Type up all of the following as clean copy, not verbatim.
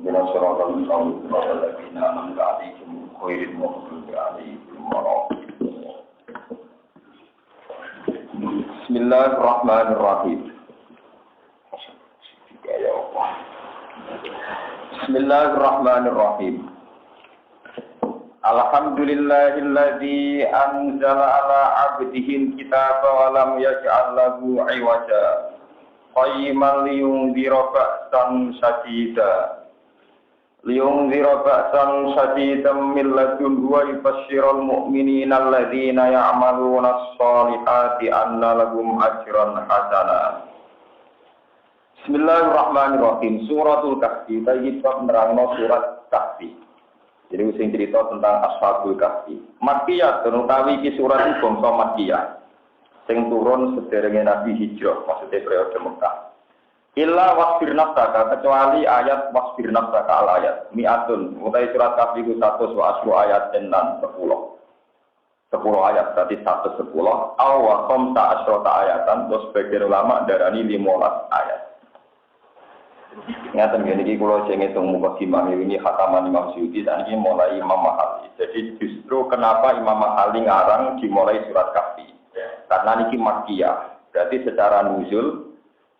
من الصراط المستقيم صراط الذين أنعمت عليهم غير المغضوب عليهم ولا الضالين. بسم الله الرحمن الرحيم. بسم الله الرحمن الرحيم. Alhamdulillahilladzi anzala ala 'abdihi al-kitaba wa lam yaj'al lahu 'iwaja qayyiman liyunzira ba'san shadidan min ladunhu wa yubashshiral mu'minina alladzina ya'maluna as-solihati anna lahum ajran hasana. Bismillahirrahmanirrahim. Suratul Kahfi. Kita menerangno surat Kahfi. Jadi sing cerita tentang Ashabul Kahfi. Makkiyah utawi iki surat iki bangsa Makkiyah. Sing turun sederenge Nabi hijrah, maksudnya periode Mekah. Illa wasfir nafsaka, kecuali ayat wasfir nafsaka al ayat. Mi'atun, utai surat Kahfi ku 100 wa asru ayat tenan 10. 10 ayat, berarti 110. Awa khamsa asrota ayatan, terus sebagian ulama darani 15 ayat. Ingatan gini, kalau saya ngitung mukadimah ini khataman Imam Suyuti dan ini mulai Imam Mahali. Jadi justru kenapa Imam Mahali ngarang dimulai surat Kahfi? Karena ini Makkiyah. Berarti secara nuzul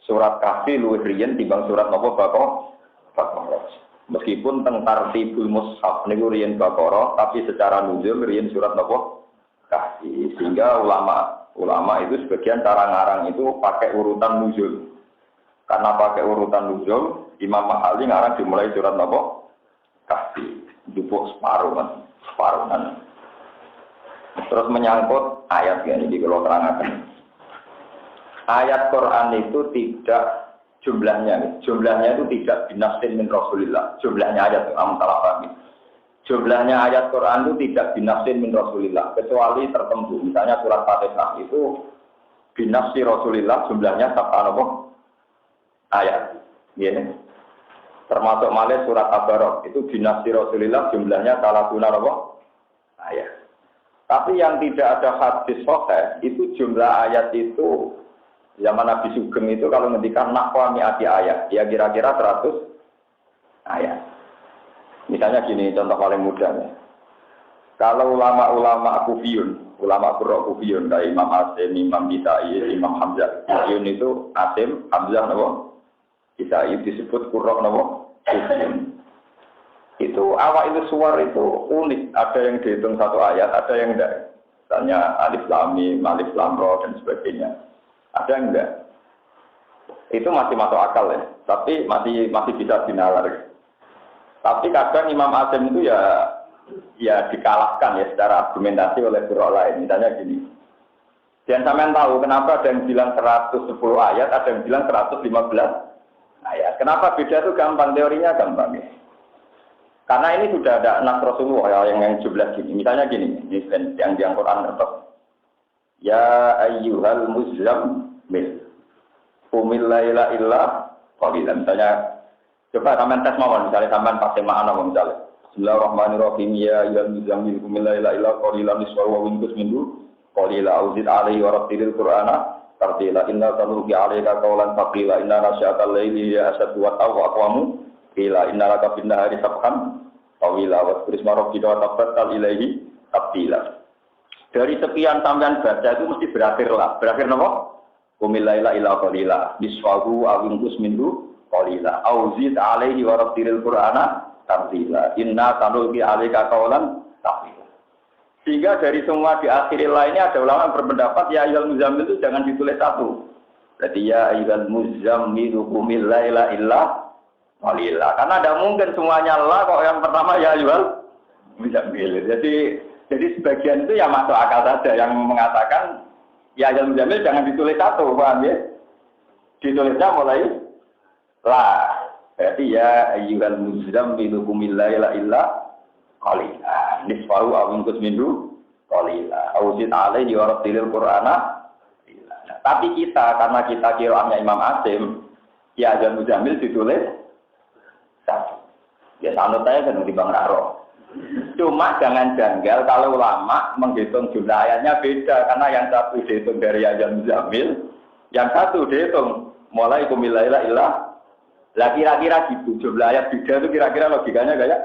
surat Kahfi luwih riyen timbang surat napa Baqarah. Meskipun teng tartibul mushaf niku riyen Baqarah, tapi secara nuzul riyen surat napa Kahfi. Sehingga ulama itu sebagian cara ngarang itu pakai urutan nuzul. Karena pakai urutan nuzul, Imam Mahali ngarang dimulai surat napa Kahfi, jupuk separuhan. Terus menyangkut ayat yang ini kalau terangkan. Ayat Quran itu tidak jumlahnya itu tidak binafsin min Rasulillah. Jumlahnya ayat salah paham. Jumlahnya ayat Quran itu tidak binafsin min Rasulillah kecuali tertentu. Misalnya surat Fatihah itu binafsi Rasulillah jumlahnya berapa ayat, ya. Termasuk malih surat Tabarok itu binafsi Rasulillah jumlahnya salah guna apa? Ayat. Tapi yang tidak ada hadis sahih itu jumlah ayat itu zaman Nabi Sugeng itu kalau ngendikan nahwa mi'ati ayat, ya kira-kira 100 ayat. Misalnya gini, contoh paling mudah ya. Kalau ulama-ulama Kufiyun, ulama Qurra Kufiyun kayak Imam Asim, Imam Bisai, Imam Hamzah. Kufiyun itu Asim, Hamzah apa? Bisa disebut kurok nopo. Itu awal itu suar itu unik. Ada yang dihitung satu ayat, ada yang enggak. Misalnya alif lam mim, alif lam ra dan sebagainya. Ada yang enggak. Itu masih masuk akal ya. Tapi masih bisa dinalar. Tapi kadang Imam Asim itu ya dikalahkan ya secara argumentasi oleh kurok lain. Misalnya gini. Dan sampean tahu kenapa ada yang bilang 110 ayat, ada yang bilang 115 ayat. Kenapa beda itu gampang, teorinya gampang ya. Karena ini sudah ada nas Rasulullah yang jumlah gini. Misalnya gini, yang di Al-Quran tetap. Ya ayyuhal muzammil qumil laila illa qalilan. Misalnya, coba sampean tes mawon, misalnya sampean pakai makna misalnya. Bismillahirrahmanirrahim. Ya ayyuhal muzammil qumil laila illa qalilan nisfahu wa inqus minhu qalila auzid alaihi wa rattilil qur'ana tartila inna tanuki alaika qawlan faqila inna nasya'atal laili ya asadu wa aqwamu qila inna laka bin nahari sabhan tawila wa turisma rabbika wa tabbatal ilaihi tabtila. Dari sekian sampean baca itu mesti berakhir napa? Qumil laila illa qalila nisfahu aw inqus minhu qalila auzid alaihi wa rattilil qur'ana tartila inna tanuki alaika qawlan faqila. Sehingga dari semua di akhir lainnya ada ulama yang berpendapat ya ayyuhal muzammil itu jangan ditulis satu. Berarti ya ayyuhal muzammil qumil laila illa qalila. Karena tidak mungkin semuanya lah kok yang pertama ya ayyuhal muzammil. Jadi sebagian itu ya masuk akal saja yang mengatakan ya ayyuhal muzammil jangan ditulis satu, paham ya? Ditulisnya mulai lah. Berarti ya ayyuhal muzammil qumil laila illa qalila. Nisfahu awingkus mindu qalila auzid alaihi wa rattilil qur'ana. Tapi karena kita qiraatnya Imam Asim ya ayyuhal muzammil ditulis satu. Ya sanut saya kan di Bang Raro. Cuma jangan janggal kalau ulama menghitung jumlah ayatnya beda karena yang satu dihitung dari ayyuhal muzammil, yang satu dihitung mulai qumil laila illa Lah kira-kira gitu jumlah ayat beda itu kira-kira logikanya kayak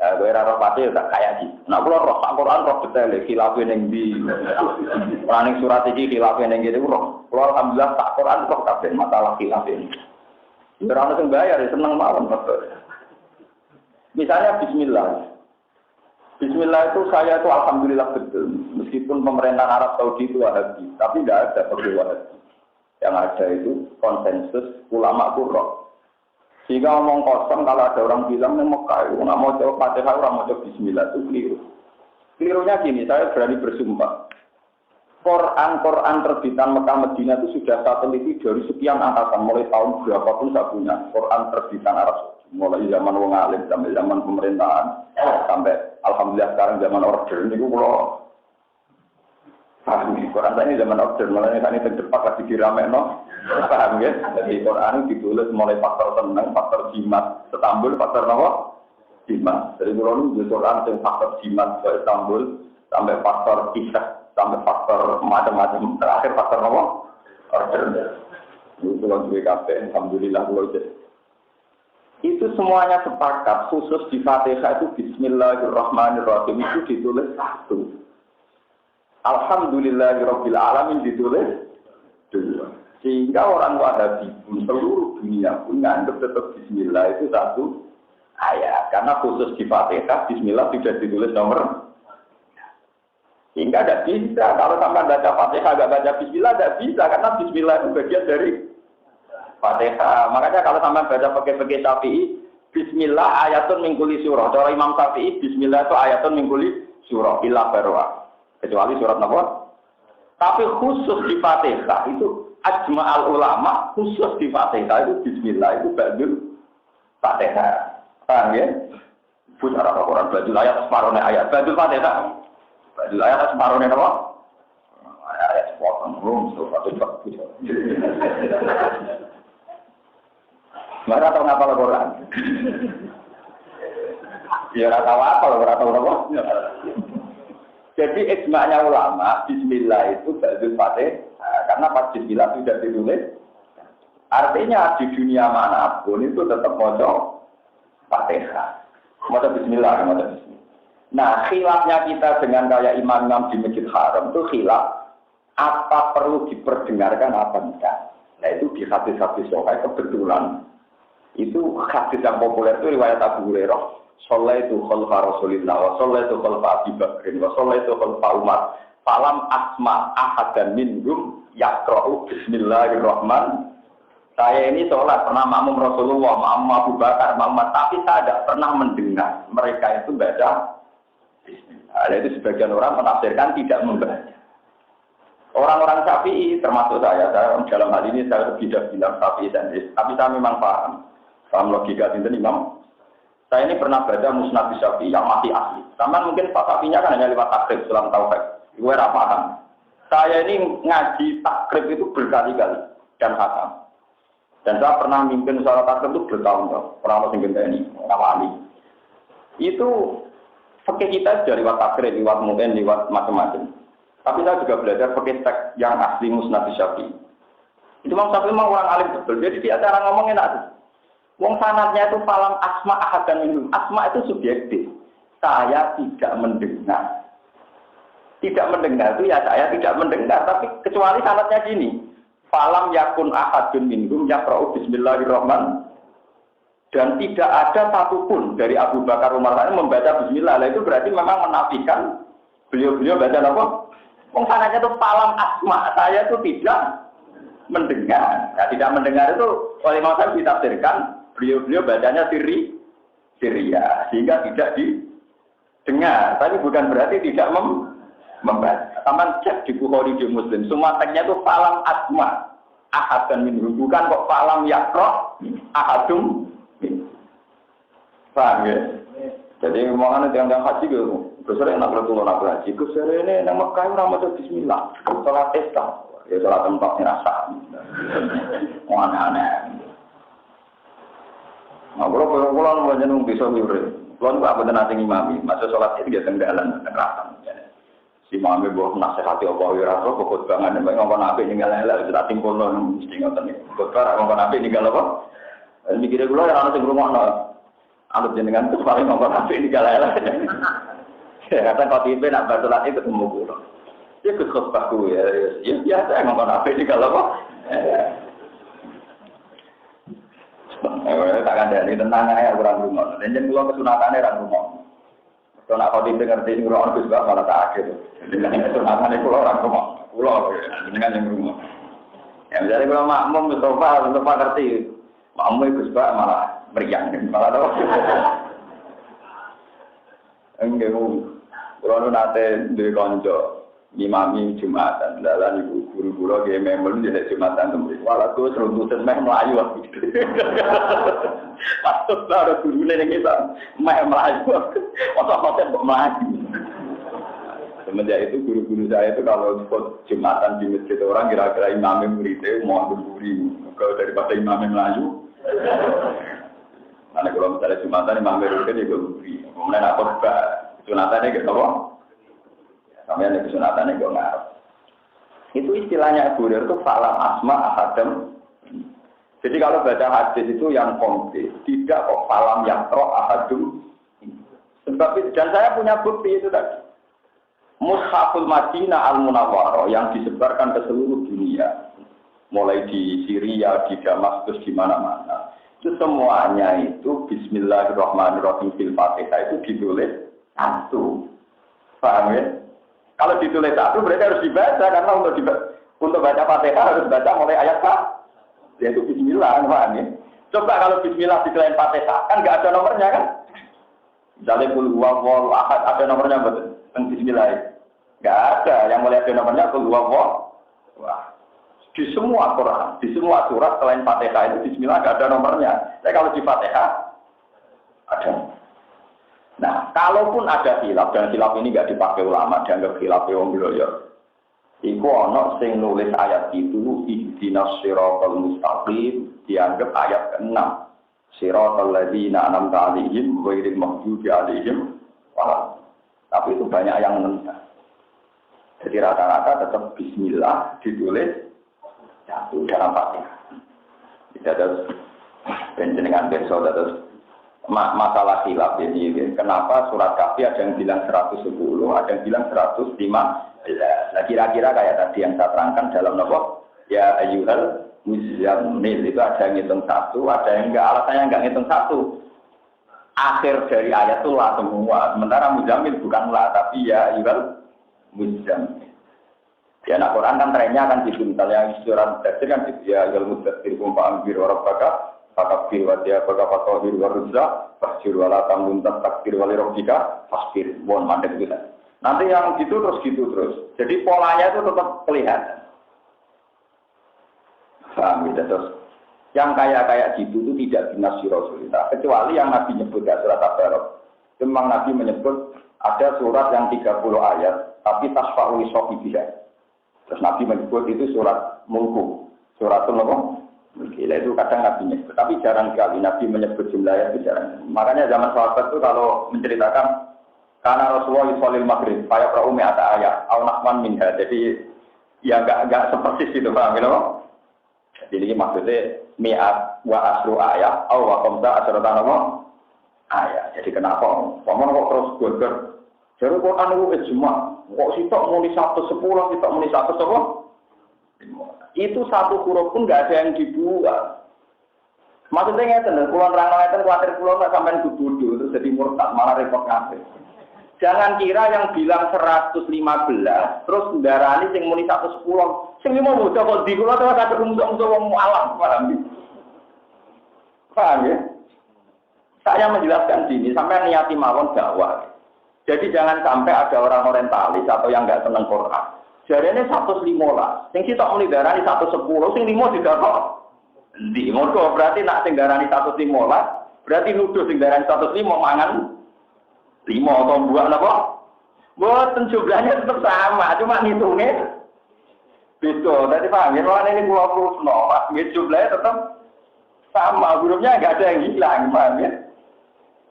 gue rara pasti tak kayak gitu. Nah kalau roh Al-Quran roh detail khilafin yang di running surat ini khilafin yang gitu roh. Kalau alhamdulillah tak Quran roh kabeh masalah khilafin. Orang yang bayar seneng mawon betul. Misalnya Bismillah. Bismillah itu saya itu alhamdulillah betul. Meskipun pemerintahan Arab Saudi itu Wahabi, tapi tidak ada fakir Wahabi. Yang ada itu konsensus ulama Qur'an. Sehingga ngomong kosong kalau ada orang bilang nih Mekah itu nggak mau jawab Fatihah, orang mau jawab Bismillah itu keliru. Kelirunya gini, saya berani bersumpah. Quran terbitan Mekah Madinah itu sudah saya teliti dari sekian angkatan, mulai tahun berapapun saya punya Quran terbitan Arab Saudi. Mulai zaman wong alim sampai zaman pemerintahan, sampai alhamdulillah sekarang zaman order ini kalau paham ya, Quran ini zaman order, malah ini terdepak lagi diramekno. Paham ya? Jadi Quran ditulis mulai faktor tenang, faktor jimat, Istanbul, faktor apa? Jimat. Jadi kalau ini Quran yang faktor jimat ke Istanbul, sampai faktor kisah, sampai faktor macam-macam, terakhir faktor apa? Order. Itu kalau BKP, alhamdulillah kalau itu semuanya sepakat, khusus di Fatihah itu Bismillahirrahmanirrahim itu ditulis satu. Alhamdulillahirabbil alamin ditulis dua. Sehingga orang Wahabi pun seluruh dunia pun nganggap tetap Bismillah itu satu ayat. Karena khusus di Fatihah, Bismillah sudah ditulis nomor. Sehingga tidak bisa. Kalau sampai baca Fatihah, tidak baca Bismillah, tidak bisa. Karena Bismillah itu bagian dari Fatihah. Makanya kalau sampai baca pakai Syafi'i, Bismillah ayatun mingkuli surah. Cara Imam Syafi'i, Bismillah itu ayatun mingkuli surah. Illa barwa. Kecuali surat apa? Tapi khusus di Fatihah itu ajma'al ulama khusus di Fatihah itu Bismillah itu ba'dul Fatihah. Paham ya? Punya arah Al-Quran ba'dul ayat separuhnya ayat. Ba'dul Fatihah. Ba'dul ayat separuhnya apa? Ayat sepotong. Mereka tahu ngapal Al-Quran. Ya rata apa kalau rata apa? Jadi ijma'nya ulama Bismillah itu ba'dul Fatihah. Karena pas Bismillah sudah ditulis, artinya di dunia manapun itu tetap moco Fatihah, moco Bismillah, moco Bismillah. Nah, khilafnya kita dengan kayak imam-imam di Masjid Haram itu khilaf apa perlu diperdengarkan apa tidak. Nah itu di hadis-hadis sahih kebetulan itu hadis yang populer itu riwayat Abu Hurairah. Shallaitu khalfa Rasulillah wa shallaitu khalfa Abi Bakrin wa shallaitu khalfa Umar. Falam asma ahadan minhum yaqra'u bismillahirrahman. Saya ini sholat pernah makmum Rasulullah, makmum Abu Bakar, Muhammad, tapi saya tidak pernah mendengar mereka itu baca bismillah. Itu sebagian orang menafsirkan tidak membaca. Orang-orang Syafi'i termasuk saya dalam hal ini saya tidak bilang Syafi'i dan tapi saya memang paham logika ini Imam. Saya ini pernah baca Musnad Syafi'i yang masih asli. Sama mungkin Pak Syafi'inya kan hanya lewat takrib Sulam Taufik. Gue paham. Saya ini ngaji takrib itu berkali-kali dan hatam. Dan saya pernah mimpin usaha takrib itu bertahun-tahun. Orang masing ini, orang wali. Itu pakai kita sudah lewat takrib, lewat mungkin, lewat macam-macam. Tapi saya juga belajar pakai teks yang asli Musnad Syafi'i. Itu Imam Syafi'i memang orang alim betul. Jadi dia cara ngomongin enak. Wong sanadnya itu falam asma ahadan minhum. Asma itu subjektif. Saya tidak mendengar. Tidak mendengar itu ya saya tidak mendengar. Tapi kecuali sanadnya gini. Falam yakun ahadun minhum yaqra'u bismillahirrahmanirrahim. Dan tidak ada satupun dari Abu Bakar Umar lain membaca bismillah. Nah, itu berarti memang menafikan beliau-beliau baca apa? Wong sanadnya itu falam asma. Saya itu tidak mendengar. Nah, tidak mendengar itu oleh Imam Syafi'i ditafsirkan beliau-beliau bacanya Syria sehingga tidak didengar. Tapi bukan berarti tidak membaca. Taman cek di Bukhari di Muslim. Semua teksnya itu falam asma ahadan minhum, bukan kok falam yakro ahadum. Paham ya? Jadi omongan yang haji gitu. Besar yang nak bertolong nak haji. Besar ini nama kayu nama tu Bismillah. Salat Islam. Ya salat tempatnya rasa. Aneh-aneh. Nah, kalau menjenung bisa mirip. Kalau apa benar nanti imami, masa sholat itu dia tenggalan, tenggeratan. Imam Ibu nasihati Allah ya Rasul pokok banget nek ngomong apik ninggal elek sudah timpulno mesti ngoten iki. Kok ngomong apik ninggal apa? Mikire kula ora ono sing ngrungokno. Anut jenengan tuh paling ngomong apik ninggal elek. Kata khotibah nak batulan itu ketemu kula. Ya ke khotbahku ya biasa ngomong apik ninggal apa? Tak kandhani tenang ae ora ngrungokno. Jeneng kula kesunatane ora ngrungokno. Kalau nak kau ngerti ini orang itu juga malah tak akhir. Jadi sunatan itu orang rumah, pulau dengan yang rumah. Yang jadi kalau makmum Mustafa ngerti, makmum itu juga malah meriang, malah tahu. Enggak, kalau nanti di konco, imami Jumatan, dalam ibu guru-guru dia memang jadi Jumatan temui. Walau tu seruntusan meh Melayu aku. Patut baru gurunya yang kita meh Melayu. Otak-otak Melayu. Semenjak itu guru-guru saya itu kalau Jumatan di masjid orang kira-kira imamnya muridnya mau berburi. Kalau daripada imamnya Melayu. Karena kalau misalnya Jumatan imamnya muridnya juga berburi. Kemudian apa juga Jumatannya gitu apa? Sampai ada kesunatannya gue ngarep. Itu istilahnya Abu Hurairah itu falam asma ahadam. Jadi kalau baca hadis itu yang komplit, tidak kok falam yang roh ahadum. Sebab dan saya punya bukti itu tadi. Mushaful Madinah Al-Munawwarah yang disebarkan ke seluruh dunia, mulai di Syria, di Damaskus, di mana-mana. Itu semuanya itu Bismillahirrahmanirrahim fil Fatihah itu ditulis satu. Paham ya? Kalau ditulis satu berarti harus dibaca karena untuk baca Fatihah harus baca mulai ayat yaitu Bismillah, paham ya? Coba kalau Bismillah di selain Fatihah kan nggak ada nomornya kan? Misalnya Qul huwallahu ahad ada nomornya betul? Bismillah nggak ada, yang mulai ada nomornya Qul huwallahu ahad. Di semua Quran, di semua surat selain Fatihah itu Bismillah nggak ada nomornya. Tapi kalau di Fatihah ada. Nah, kalaupun ada khilaf, dan khilaf ini nggak dipakai ulama, dianggap khilaf wong loyo. Iku ono sing nulis ayat itu ihdinas siratal mustaqim dianggap ayat ke-6. Siratal ladzina an'amta 'alaihim ghairil maghdubi 'alaihim wala. Tapi itu banyak yang menentang. Jadi rata-rata tetap bismillah ditulis satu dalam Fatihah. Tidak ada penjenengan besok terus masalah khilaf ini, kenapa surat Kahfi ada yang bilang 110, ada yang bilang 115. Nah kira-kira kayak tadi yang saya terangkan dalam nopo ya ayyuhal muzammil itu ada yang ngitung satu, ada yang enggak, alasannya enggak ngitung satu. Akhir dari ayat itu lah semua, sementara muzammil bukan lah, tapi ya ayyuhal muzammil. Di anak Quran kan trennya kan gitu, misalnya surat tafsir kan gitu, ya ayyuhal muzammil fa'anzir wa rabbaka fakabir wa dia fakabatohir wa ruzza fasjir wa la tamuntas takbir wa lirobika fasbir bon mandek gitu. Nanti yang gitu terus jadi polanya itu tetap kelihatan. Paham ya? Terus yang kayak gitu itu tidak dinasi Rasulullah kecuali yang Nabi nyebut ya surat At-Tabarok. Memang Nabi menyebut ada surat yang 30 ayat tapi tasfa'u li sahibiha. Terus Nabi menyebut itu surat Mulku, suratul apa? Gila itu kadang Nabi menyebut, tapi jarang sekali Nabi menyebut jumlahnya itu jarang. Makanya zaman sahabat itu kalau menceritakan karena Rasulullah Shallallahu Maghrib, saya perahu mi'ata ayat, al-Nahman minha. Jadi ya enggak seperti itu, paham ya? Jadi ini maksudnya mi'at wa asru ayat, au wa khamsa asratan apa? Ayat. Jadi kenapa? Paman kok terus goger? Jadi Quran itu cuma kok sitok muni 110, sitok muni 100 apa? Itu satu huruf pun nggak ada yang dibuat. Maksudnya nggak pulau nerang-nerang khawatir pulau nggak sampai kudu terus jadi murtad malah repot ngapain. Jangan kira yang bilang 115 terus darani sing muni 110 sing mau bocah kok di kula terus ada rumusuk wong mualaf paham ya? Saya menjelaskan sini sampai niati mawon dakwah. Jadi jangan sampai ada orang orientalis atau yang nggak seneng Quran. Jarene 115, sing sitok muni darani 110, sing 5 didapat. Ndi ngono berarti nak sing darani 115, berarti nuduh sing darani 105 mangan 5 atau buah napa? Mboten jumlahnya tetap sama, cuma ngitungnya beda. Tadi paham ya, makanya ini 20 Pak, jumlahnya tetap sama, hurufnya enggak ada yang hilang, paham ya?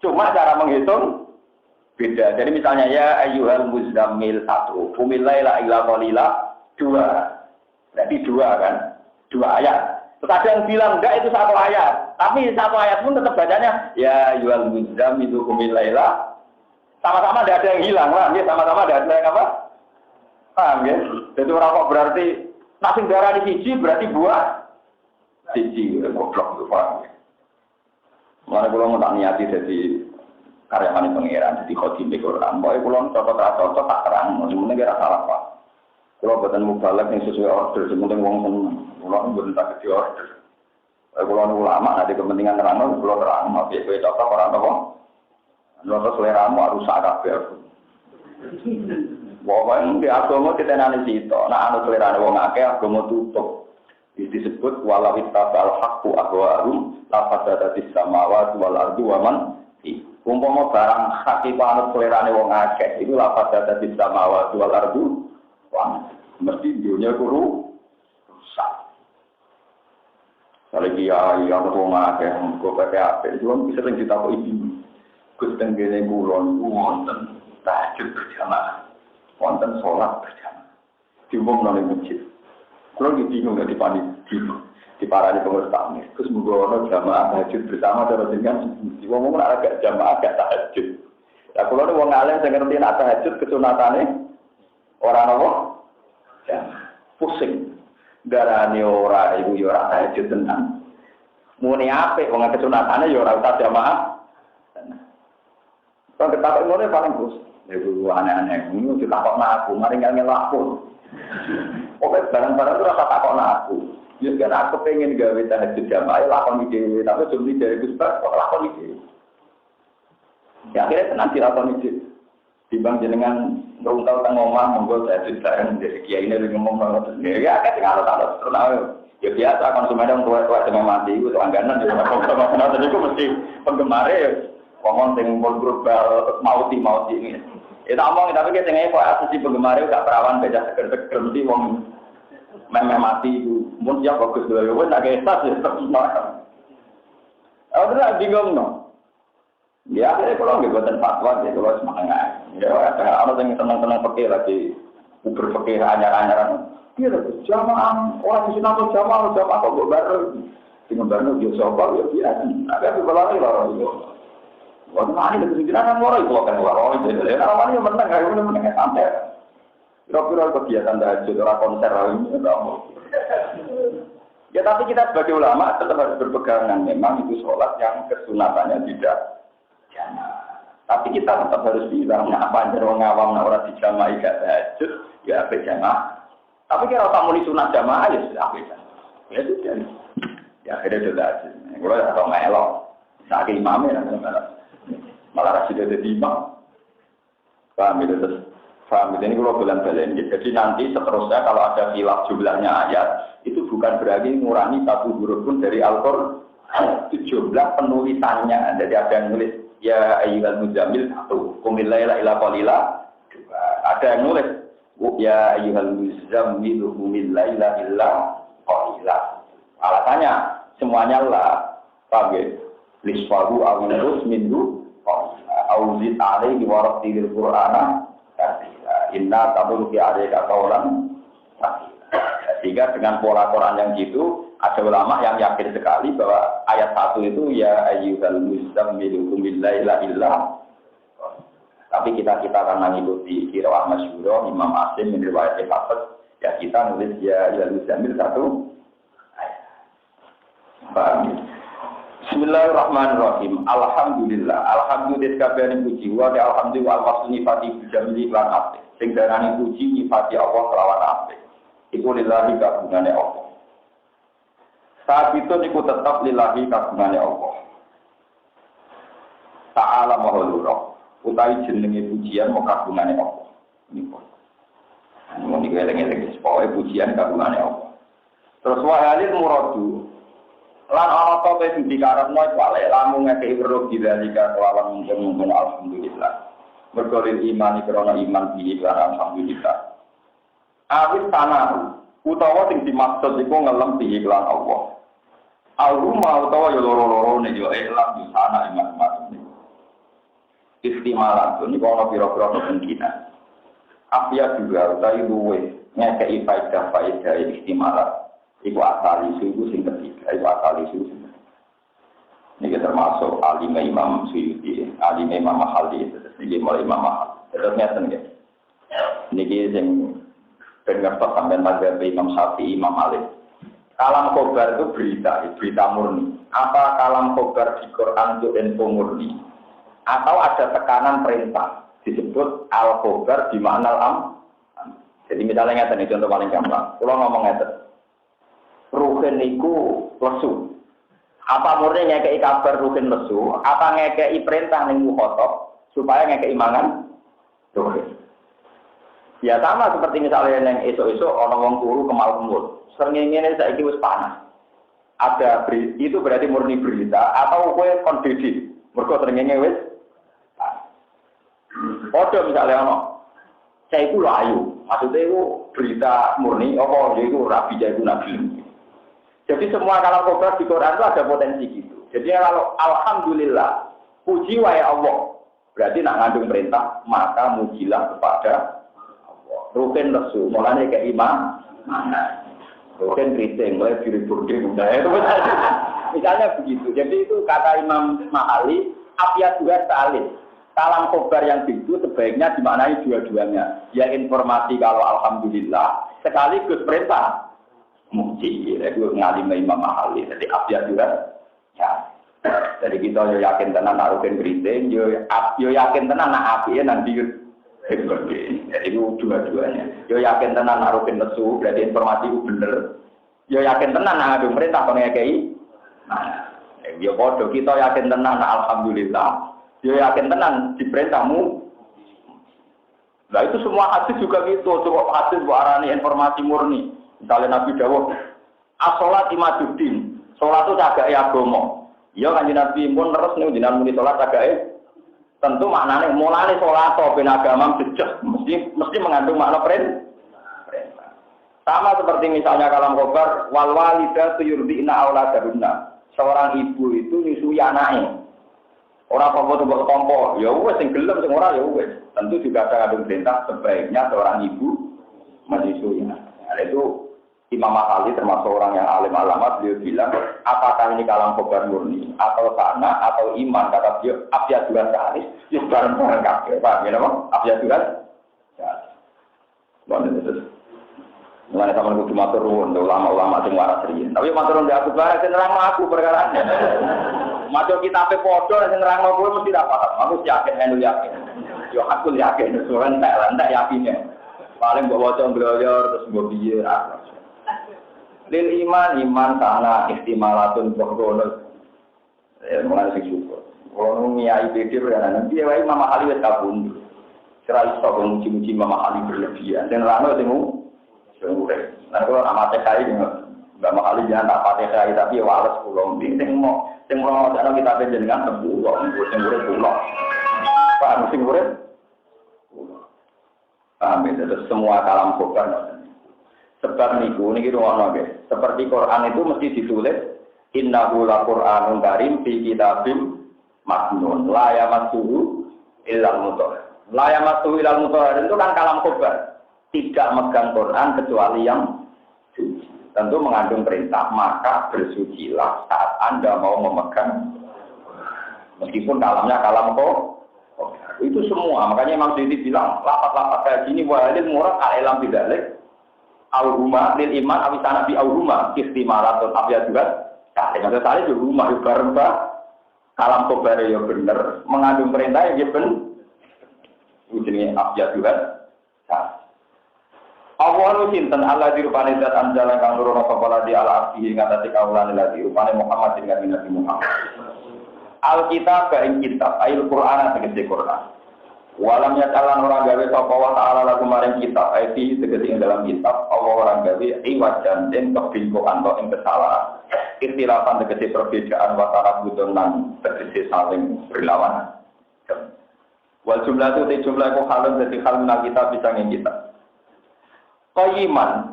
Cuma cara menghitung Beda. Jadi misalnya ya ayyuhal muzammil 1, qumil laila illa qalila 2. Berarti 2 kan? 2 ayat. Terus ada yang bilang enggak itu 1 ayat. Tapi 1 ayat pun tetap bacanya ya ayyuhal muzammil qumil laila. Sama-sama tidak ada yang hilang lah, ya sama-sama tidak ada yang apa? Paham ya? Jadi orang kok berarti nasi darah di siji berarti buah siji, goblok itu paham ya? Mulai kalau mau tak niati jadi karyawan pengiran, jadi khotim di Quran. Pokoknya kalau cocok tak terang, sebenarnya kira salah pak. Kalau buatan mubalek yang sesuai order, sebenarnya uang seneng. Kalau buatan tak kecil order. Kalau ulama ada kepentingan terang, kalau terang, mau biaya cocok orang apa? Lalu selera mu harus sarap ya. Pokoknya di agama kita nanti situ, nah anu selera wong akeh agama tutup. Disebut walawit tabal hakku ahwarum lafadzati samawati wal ardi wa man umpama barang hak iku anut selerane wong akeh itu lafadzati samawati wal ardi wa mesti dunia guru rusak. Kalau dia yang wong akeh kok PPAP itu bisa sering ditakoki Gus tenggene kulon wonten tahajud berjamaah wonten sholat berjamaah diumumno ning masjid. Kalau bingung nggak di parani pengurus tamis, terus menggono jamaah tahajud bersama cara dengan ngomong agak jamaah agak tahajud. Nah kalau ada orang alim saya ngerti nak tahajud kesunatannya orang apa? Jamaah pusing. Darahnya orang ibu orang tahajud tenang. Muni apa? Orang kesunatannya orang usah jamaah. Kalau kita ngomongnya paling bos. Ibu aneh-aneh ini kita kok ngaku, mari nggak ngelaku. Oke, barang-barang itu rasa takut aku. Ya kan aku pengen gawe tahajud jamaah, lakon ide, tapi cuma dari Gusbar kok lakon ide. Ya akhirnya nanti lakon ide. Dibang jenengan nggak tahu tentang ngomong, monggo tahajud bareng dari kiai ini ngomong banget. Ya kan tinggal tahu terus. Ya biasa konsumen yang tua-tua cuma mati, itu langganan di mana konsumen tadi itu mesti penggemar ya. Ngomong dengan global mauti ini. Kita omong tapi kita ngene kok asli penggemar gak perawan beda seger-seger mesti wong memang mati itu. Mun siap bagus dulu wis tak kesas ya terus. Ora bingung no. Ya akhirnya kalau nggak buatan fatwa, ya kalau semangat. Ya ada orang yang tenang-tenang pakai lagi berpikir anyar-anyaran. Iya, jamaah orang di sini atau jamaah kok baru dengan baru dia soal ya biasa. Ada beberapa orang itu. Waktu mana itu sebenarnya orang itu akan orang itu. Orang yang menang, kalau menang santai. Kira-kira kegiatan tahajud orang konser ini ya tapi kita sebagai ulama tetap harus berpegangan. Memang itu sholat yang kesunatannya tidak jamaah. Tapi kita tetap harus bilang, apa aja orang awam orang di jamaah gak tahajud, ya apa jamaah. Tapi kalau kamu di sunat jamaah ya sudah apa jamaah. Ya sudah. Ya akhirnya sudah tahajud. Kalau atau melok, sakit imamnya malah rasanya ada imam. Paham itu terus. Paham itu ini kalau bulan-bulan. Jadi nanti seterusnya kalau ada khilaf jumlahnya ayat, itu bukan berarti mengurangi satu huruf pun dari Al-Qur'an. Itu jumlah penulisannya. Jadi ada yang nulis ya ayyuhal muzammil 1, qumil laila illa qalila 2. Ada yang nulis ya ayyuhal muzammil qumil laila illa qalila. Alasannya semuanya lah. Paham ya? Lisfahu awilus minhu auzid alaihi wa rattilil qur'ana inna taburuki alaika qaulan sehingga dengan pola Quran yang gitu ada ulama yang yakin sekali bahwa ayat 1 itu ya ayyuhal muzammil qumil laila illa tapi kita akan mengikuti qiraah masyhur Imam Asim min riwayat Hafiz ya kita nulis ya ayyuhal muzammil 1 ayat. Paham? Bismillahirrahmanirrahim. Alhamdulillah. Alhamdulillah kabehane puji wa alhamdulillah wasni fati jamili lan apik. Sing darani puji nyifati Allah kelawan apik. Iku lillahi kagungane Allah. Saat itu niku tetap lillahi kagungane Allah. Ta'ala mahlura. Utawi jenenge pujian mau kagungane Allah. Niku. Mau digeleng-geleng pokoke pujian kagungane Allah. Terus wa halil muradu lan ana ta sing dikarepno wae lamun ngekeki weruh didalika kelawan mungkin alhamdulillah. Mergo iman krana iman iki lan alhamdulillah. Awis tanah utawa sing dimaksud iku ngelem di iklan Allah. Al-rumah utawa ya loro-loro ne yo iklan di sana iman-iman. istimalah ini kalau biro-biro kemungkinan. Afia juga utawi luwe ngekei faedah istimalah. Iku asal isu sing ketiga, iku asal isu sing ketiga. Ini termasuk alim Imam Suyuti, alim Imam Mahali, ini mulai Imam Mahali. Terus ngeten ya. Niki sing ben ngertos sampean mazhab Imam Syafi'i, Imam Malik. Kalam khobar itu berita murni. Apa kalam khobar di Quran itu info murni? Atau ada tekanan perintah disebut al-khobar di makna al-am? Jadi misalnya ngeten contoh paling gampang. Kalau ngomong ngeten, ruhin itu lesu. Apa murni ngekei kabar ruhin lesu? Apa ngekei perintah ning mukhatab supaya ngekei mangan ruhin? Ya sama seperti misalnya yang esok-esok orang wong turu kemal kemul. Srengenge saiki wis panas. Ada itu berarti murni berita atau kowe kon didi. Mergo srengenge wis padha misalnya ono. Saya iku lho ayu. Maksudnya itu berita murni apa ya iku rabi ya iku nabi. Jadi semua kalau khobar di Quran itu ada potensi gitu. Jadi kalau alhamdulillah puji wae Allah. Berarti nak ngandung perintah maka mujilah kepada Rukin lesu, mulanya kayak imam, mana? Rukin keriting, mulai diri-diri, misalnya begitu. Jadi itu kata Imam Mahali, afiat juga salin. Kalam khobar yang itu sebaiknya dimaknai dua-duanya. Ya informasi kalau alhamdulillah, sekaligus perintah. Muji, itu ngalim Imam Mahali. Jadi afiat juga, ya. Jadi kita yo yakin tenan nak rukin keriting, yo yakin tenan nak api nanti. Jadi itu dua-duanya. Yo yakin tenan naruhin lesu, berarti informasi itu bener. Yo yakin tenan ngadu perintah pengekei. Nah, yo bodoh kita yakin tenan alhamdulillah. Yo yakin tenan diperintahmu. Nah itu semua hadis juga gitu. Coba hadis buat arani informasi murni. Misalnya Nabi Dawud, as-sholat imaduddin. Sholat itu cagak agama. Yo kanjeng Nabi pun terus nih jenengan muni sholat cagak tentu maknanya mulai sholat atau ben agama sejak mesti mengandung makna perintah. Sama seperti misalnya kalam khobar wal walidah yurdina auladahunna. Seorang ibu itu nyusui anaknya. Orang apa coba ketompo, ya wes sing gelem sing ora ya wes. Tentu juga ada kandung perintah sebaiknya seorang ibu menyusui. Nah, itu Imam Mahali termasuk orang yang alim alamat, beliau bilang, apakah ini kalam khobar murni, atau sana, atau iman, kata beliau, abjad juga salis, ya bareng-bareng kafir, paham ya, nama? Abjad juga salis. Mulai sama kudu matur nuwun, ulama-ulama sing waras riyin. Tapi matur nuwun aku bareng sing nerangno aku perkara. Maca kitabe padha sing nerangno kowe mesti ra paham. Aku yakin anu yakin. Yo aku yakin soal entek yakine. Paling mbok waca ngloyor terus mbok piye ra. Lil iman sana istimalatun bonus. Mulai sing syukur. Kalau niai pikir ya nanti wae Mama Ali wis kabundut. Kira iso muji-muji Mama Ali berlebihan. Dan rano temu sore. Nah kalau amate kai Mbak Mahali jangan tak pakai kai tapi wales pulau. Sing mau ana kita panjenengan tebulo, sing urip pulau. Pak sing urip. Amin. Terus semua kalam khobar. Sebab niku niki rumono nggih. Seperti Quran itu mesti ditulis innahu laqur'anun karim fi kitabim maknun la yamassuhu illal mutahhar. La yamassuhu illal mutahhar itu kan kalam khobar. Tidak megang Quran kecuali yang suci. Tentu mengandung perintah, maka bersucilah saat Anda mau memegang. Meskipun kalamnya kalam khobar. Itu semua. Makanya Imam Suyuti bilang, lapat-lapat kayak gini walil murad al-ilam bidalik. Al-Huma lil iman awisana bi al-Huma istimaratun abya juga. Nah, dengan sekali juga rumah bareng kalam khobar ya bener, mengandung perintah ya bener. Ujungnya abya juga. Awalu sinten Allah dirupani zat anjala kang nurono sapa di ala arsihi ngatasi kaulan lagi rupane Muhammad dengan Nabi Muhammad. Alkitab ing kitab ayat Quran tegese Quran. Walam yatalan orang gawe sapa wa ta'ala lagu maring kitab ayat tegese ing dalam kitab Allah orang gawe iwajan den kebingkokan atau ing kesalahan. Ikhtilafan tegese perbedaan wa tarabudun lan tegese saling berlawanan. Wal jumlah itu jumlah kok halun dadi hal menak kita bisa ing kitab. Qayyiman,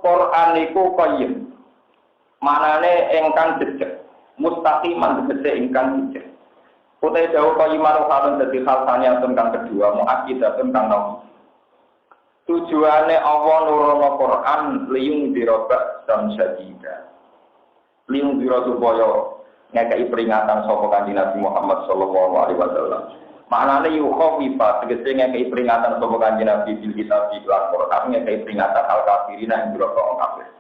Quran iku qayyim. Manane ingkang jejeg, mustaqiman tegese ingkang jejeg. Utai jauh kalimat halun dadi khalsanya tentang kedua muakkidatun kang nom. Tujuane Allah nurono Quran liyung dirobak dan syadida. Liyung diro supaya ngekei peringatan sapa Kanjeng Nabi Muhammad sallallahu alaihi wasallam. Maknane yukhawifa tegese ngekei peringatan sapa Kanjeng Nabi bil kitab lan Quran ngekei peringatan al kafirina ing biro kafir.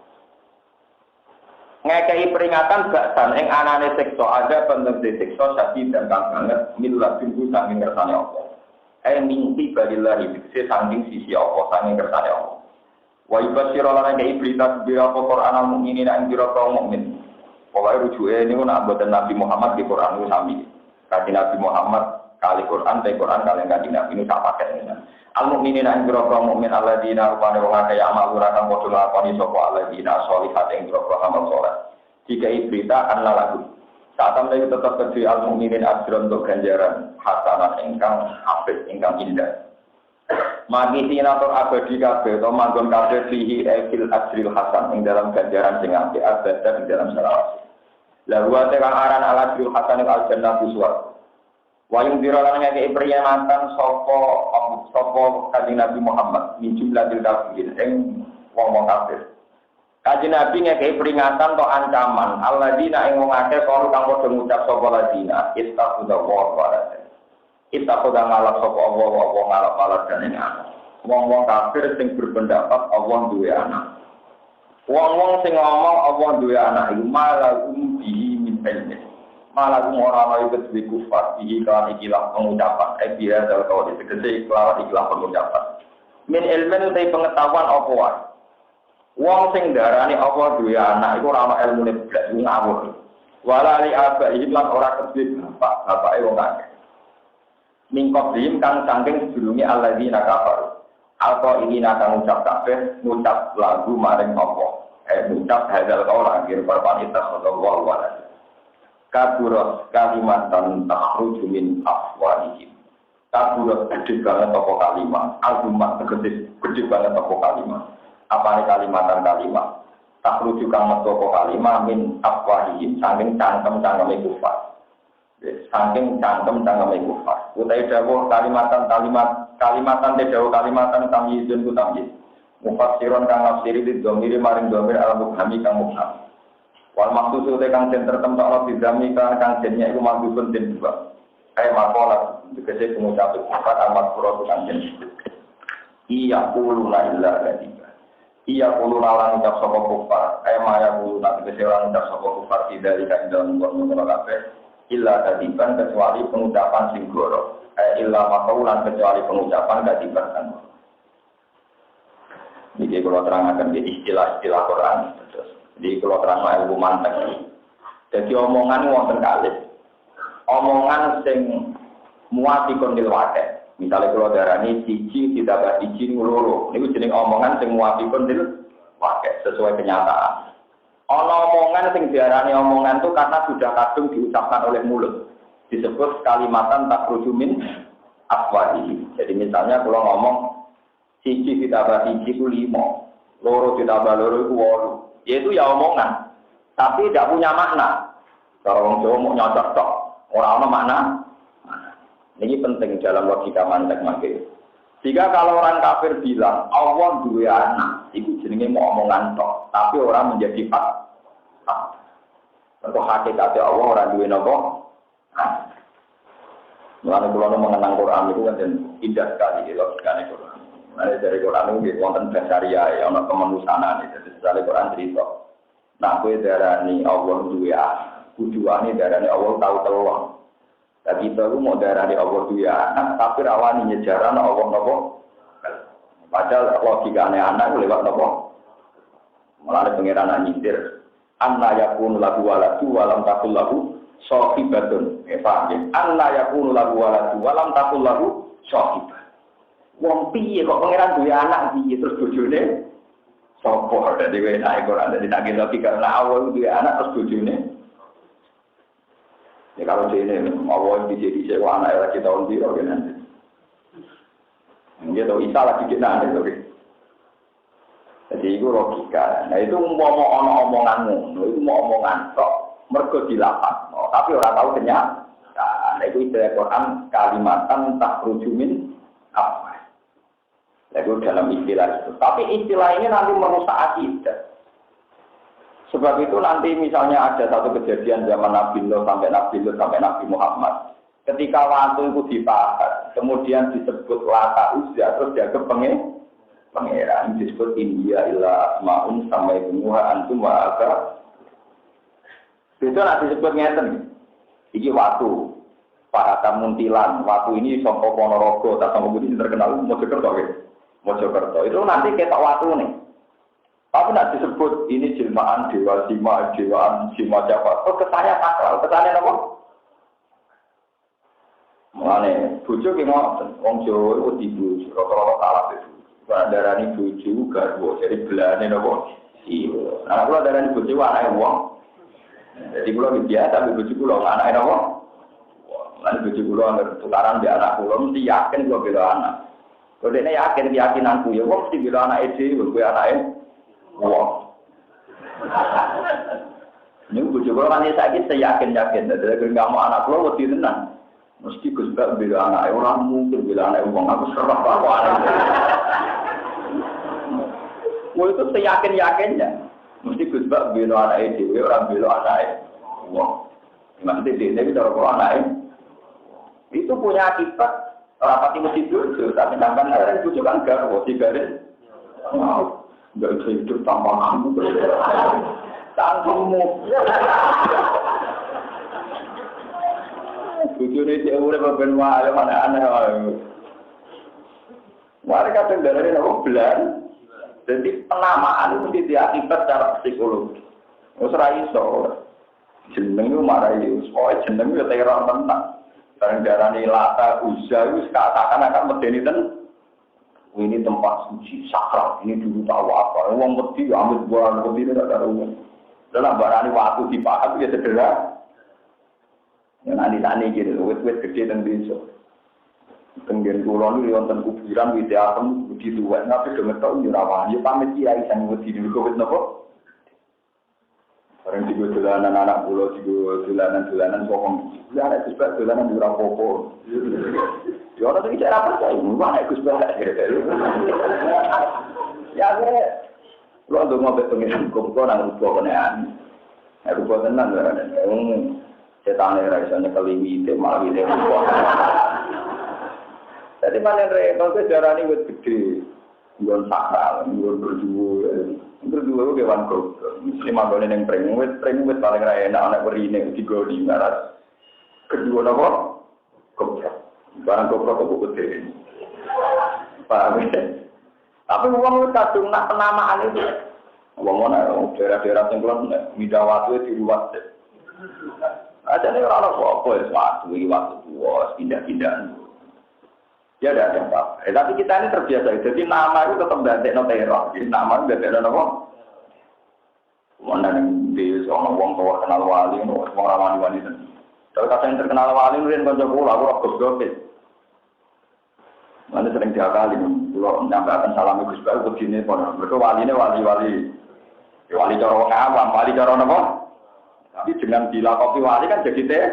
Ngekei peringatan baksan ing anane siksa ada bentuk siksa sadi dan kang banget milah pintu saking kersane Allah. Mimpi balillahi dikse saking sisi Allah saking kersane Allah. Wa ibasira lan ngekei berita bi apa Quran al mukminin ing biro kaum mukmin. Pokoke rujuke niku nak boten Nabi Muhammad di Quran sami. Kanjeng Nabi Muhammad kali Quran kali Kanjeng Nabi ini sak paket ini. Al mukminin ing biro kaum mukmin alladzina rupane wong akeh amal kang padha lakoni sapa alladzina sholihat ing biro amal saleh. Jika berita anna lagu saat mereka tetap kedui al-mu'minin ajron untuk ganjaran hasanah ingkang apik ingkang indah magi sinator abadi kabeh atau manggon kabeh fihi fil ajril hasan ing dalam ganjaran sing apik abad ing dalam selawat lalu ate kang aran al ajril hasan al jannah suwar wayung diralan ngeke peringatan sapa Kanjeng Nabi Muhammad min jumlatil kafirin ing wong-wong kafir. Kanjeng Nabi ngekei peringatan atau ancaman alladzina ing wong akeh karo kang padha ngucap sapa ladina istaghfiru wa istaghfiru ngalap sapa Allah ngalap dan ing anak. Wong-wong kafir sing berpendapat Allah duwe anak. Wong-wong sing ngomong Allah duwe anak iku malahum bihi min ilmi. Malahum ora ana iku duwe kufar bihi kan ikilah pengucapan biha dal kawat tegese kelawan ikilah pengucapan. Min ilmen utai pengetahuan apa wae. Wong sing darani apa duwe anak iku ora ana ilmune blas ngawur. Wala li abai lan ora kedhe bapake wong akeh. Mingkop dim kang saking sedurunge alladzina kafar. Alqa ini kang ucap kabeh ngucap lagu maring apa? Ngucap hadal kaula akhir perpan sallallahu alaihi. Kaburat kalimatan takhruju min afwahihim. Kaburat gede banget apa kalimat. Albumat gede banget apa kalimat. Apa ini kalimatan-kalimat tak rujuk kang metu kalimat min afwahihim saking cangkem-cangkeme kufar saking cangkem-cangkeme kufar utai dawuh kalimatan dawuh kalimatan tamyizun ku tamyiz mufassiron kang nafsiri di domiri maring domir al-mubhami kang mubham wal maksud utai kang den tertemtok di dami kang jennya iku maksudun den dua makola tegese pengucap kufar al-mazkura kang den iya qulu la ilaha illallah iya kulo lalang ucap sapa kufar maya kulo nak kecewa ucap sapa kufar tidak ika dalam mungkon kabeh illa kadiban kecuali pengucapan sing goro illa maqaulan kecuali pengucapan kadiban kan iki kula terangaken di istilah-istilah Quran terus di kula terang ilmu mantek jadi omongan wonten kalih omongan sing muati kondil wae. Misalnya kalau darani siji ditambah siji loro, niku jeneng omongan sing muwafaqun til wae sesuai kenyataan. Ana omongan sing diarani omongan itu karena sudah kadung diucapkan oleh mulut. Disebut kalimatan takrujumin afwahi. Jadi misalnya kalau ngomong siji ditambah siji ku 5, loro ditambah loro ku 8. Yaitu ya omongan, tapi tidak punya makna. Kalau wong Jawa mau nyocok tok, ora ana makna. Ini penting dalam logika mantek makin. Jika kalau orang kafir bilang Allah duwe anak, itu jenenge mau omongan tok, tapi orang menjadi fakta. Untuk hakikatnya Allah orang duwe nopo. Mulane kula mengenang Quran itu kan indah sekali logikane Quran. Mulane dari Quran itu wonten basaria ana kemanusiaan itu. Dari Quran cerita. Nah, kowe darani Allah duwe anak, tujuane darani Allah tahu teluang. Tapi kita mau darah di Allah itu ya anak, tapi rawani nyejaran Allah nopo. Padahal logika anak lewat nopo. Melalui pengiran nyindir. Anna yakunu lagu waladu walam takul lagu sohibatun. Paham ya? Anna yakunu lagu waladu walam takul lagu sohibat. Wong piye kok pengiran duwe anak piye terus bojone sopo dadi enak Quran dadi tak logika karena awal duwe anak terus bojone. Ya kalau dia ini mau di sewa anak lagi tahun biru kan nanti. Dia tahu Isa lagi kita nanti lagi. Jadi itu logika. Nah itu mau omonganmu, itu mau omongan kok mergo dilapat. Tapi orang tahu kenyataan. Nah Itu istilah Quran kalimatan tak rujumin apa. Itu dalam istilah itu. Tapi istilah ini nanti merusak akidah. Sebab itu nanti misalnya ada satu kejadian zaman Nabi Nuh sampai Nabi Muhammad. Ketika waktu itu dibahas, kemudian disebut Lata Uzza, terus dia pangeran disebut India illa asma'un sampai semua antum wa aga. Itu nanti disebut ngeten. Iki waktu Pak Muntilan, waktu ini Songko Ponorogo, tak Songko Budi terkenal Mojokerto. Itu nanti ketok waktu nih. Tapi nanti disebut ini jelmaan dewa dewaan sima Jawa. Oh kesannya sakral, kesannya apa? Mulane bojo ki ngoten, wong Jawa iku dibojo, rata-rata salah itu. Darani bojo garwa, jadi belane napa? Iya. Nah, kula darani bojo anake wong. Jadi kula biasa tapi bojo kula anake napa? Lan bojo kula anggere tukaran mbek anak kula mesti yakin kula bela anak. Kok dene yakin keyakinanku ya wong mesti bela anake dhewe, kowe anake wong. Ini bojo kula kan saiki yakin-yakin, dadi enggak mau anak kula wedi tenan. Mesti Gus Bak bila anak orang mungkin bila anak uang aku serah apa anak. Mau itu seyakin-yakinnya. Mesti Gus Bak bila anak itu orang bila anak uang. Maksudnya dia bicara kalau anak itu punya akibat rapati mesti dulu. Tapi sampai orang itu kan garwo garis. Nggak bisa hidup tanpa kamu. Tanpamu. Bujune dia urip ben wae aneh-aneh wae. Mari kadang dalane nopo belan. Jadi penamaan itu mesti diakibat secara psikologi. Wis ora iso. Jeneng itu marai wis pokoke jeneng yo terang tentang. Bareng darani Lata Uzza wis seakan-akan medeni ten. Ini tempat suci sakral. Ini dulu tahu apa. Wong wedi ambil buah wedi tidak ada umum. Dalam barani waktu dipaham ya sederhana. Yang nanti gitu, wet gede dan besok. Tenggen kulon ini wonten kuburan wite atem begitu wet, tapi dengan tahu jurawan. Ya pamit kiai sang wet di dulu wet nopo. Orang tiga dolanan anak pulau tiga dolanan sokong. Ya anak kusbah dolanan jurang popo. Ya orang tu bicara apa sih? Mana kusbah? Ya lo tu mau bertemu kumpul nang kumpul kenean. Kumpul tenang kan? Setan era isanya keliwi itu malah itu. Jadi mana repot ke darah ini buat gede, buat sakral, buat berdua itu kewan kok. Mesti mabalin yang pring buat paling raya anak berine tiga di barat. Kedua apa? Kopra. Barang kopra kok gede. Paham ya? Tapi uang itu kadung nak penamaan itu. Uang mana? Daerah-daerah yang kelam, midawatu itu diruat. Ada nih orang apa ya waktu puas pindah-pindahan. Ya ada apa. Tapi kita ini terbiasa. Jadi nama itu tetap ganti teror. Jadi nama itu ganti apa? Mana yang di seorang wong tua kenal wali, orang ramai wanita. Kalau kata yang terkenal wali, mungkin kau coba aku roh gosip. Mana sering diakali, kalau nyampaikan salam Gus Baru begini, mereka wali ini wali-wali cara awam, wali cara apa? Tapi dengan dilakukan wali kan jadi teh.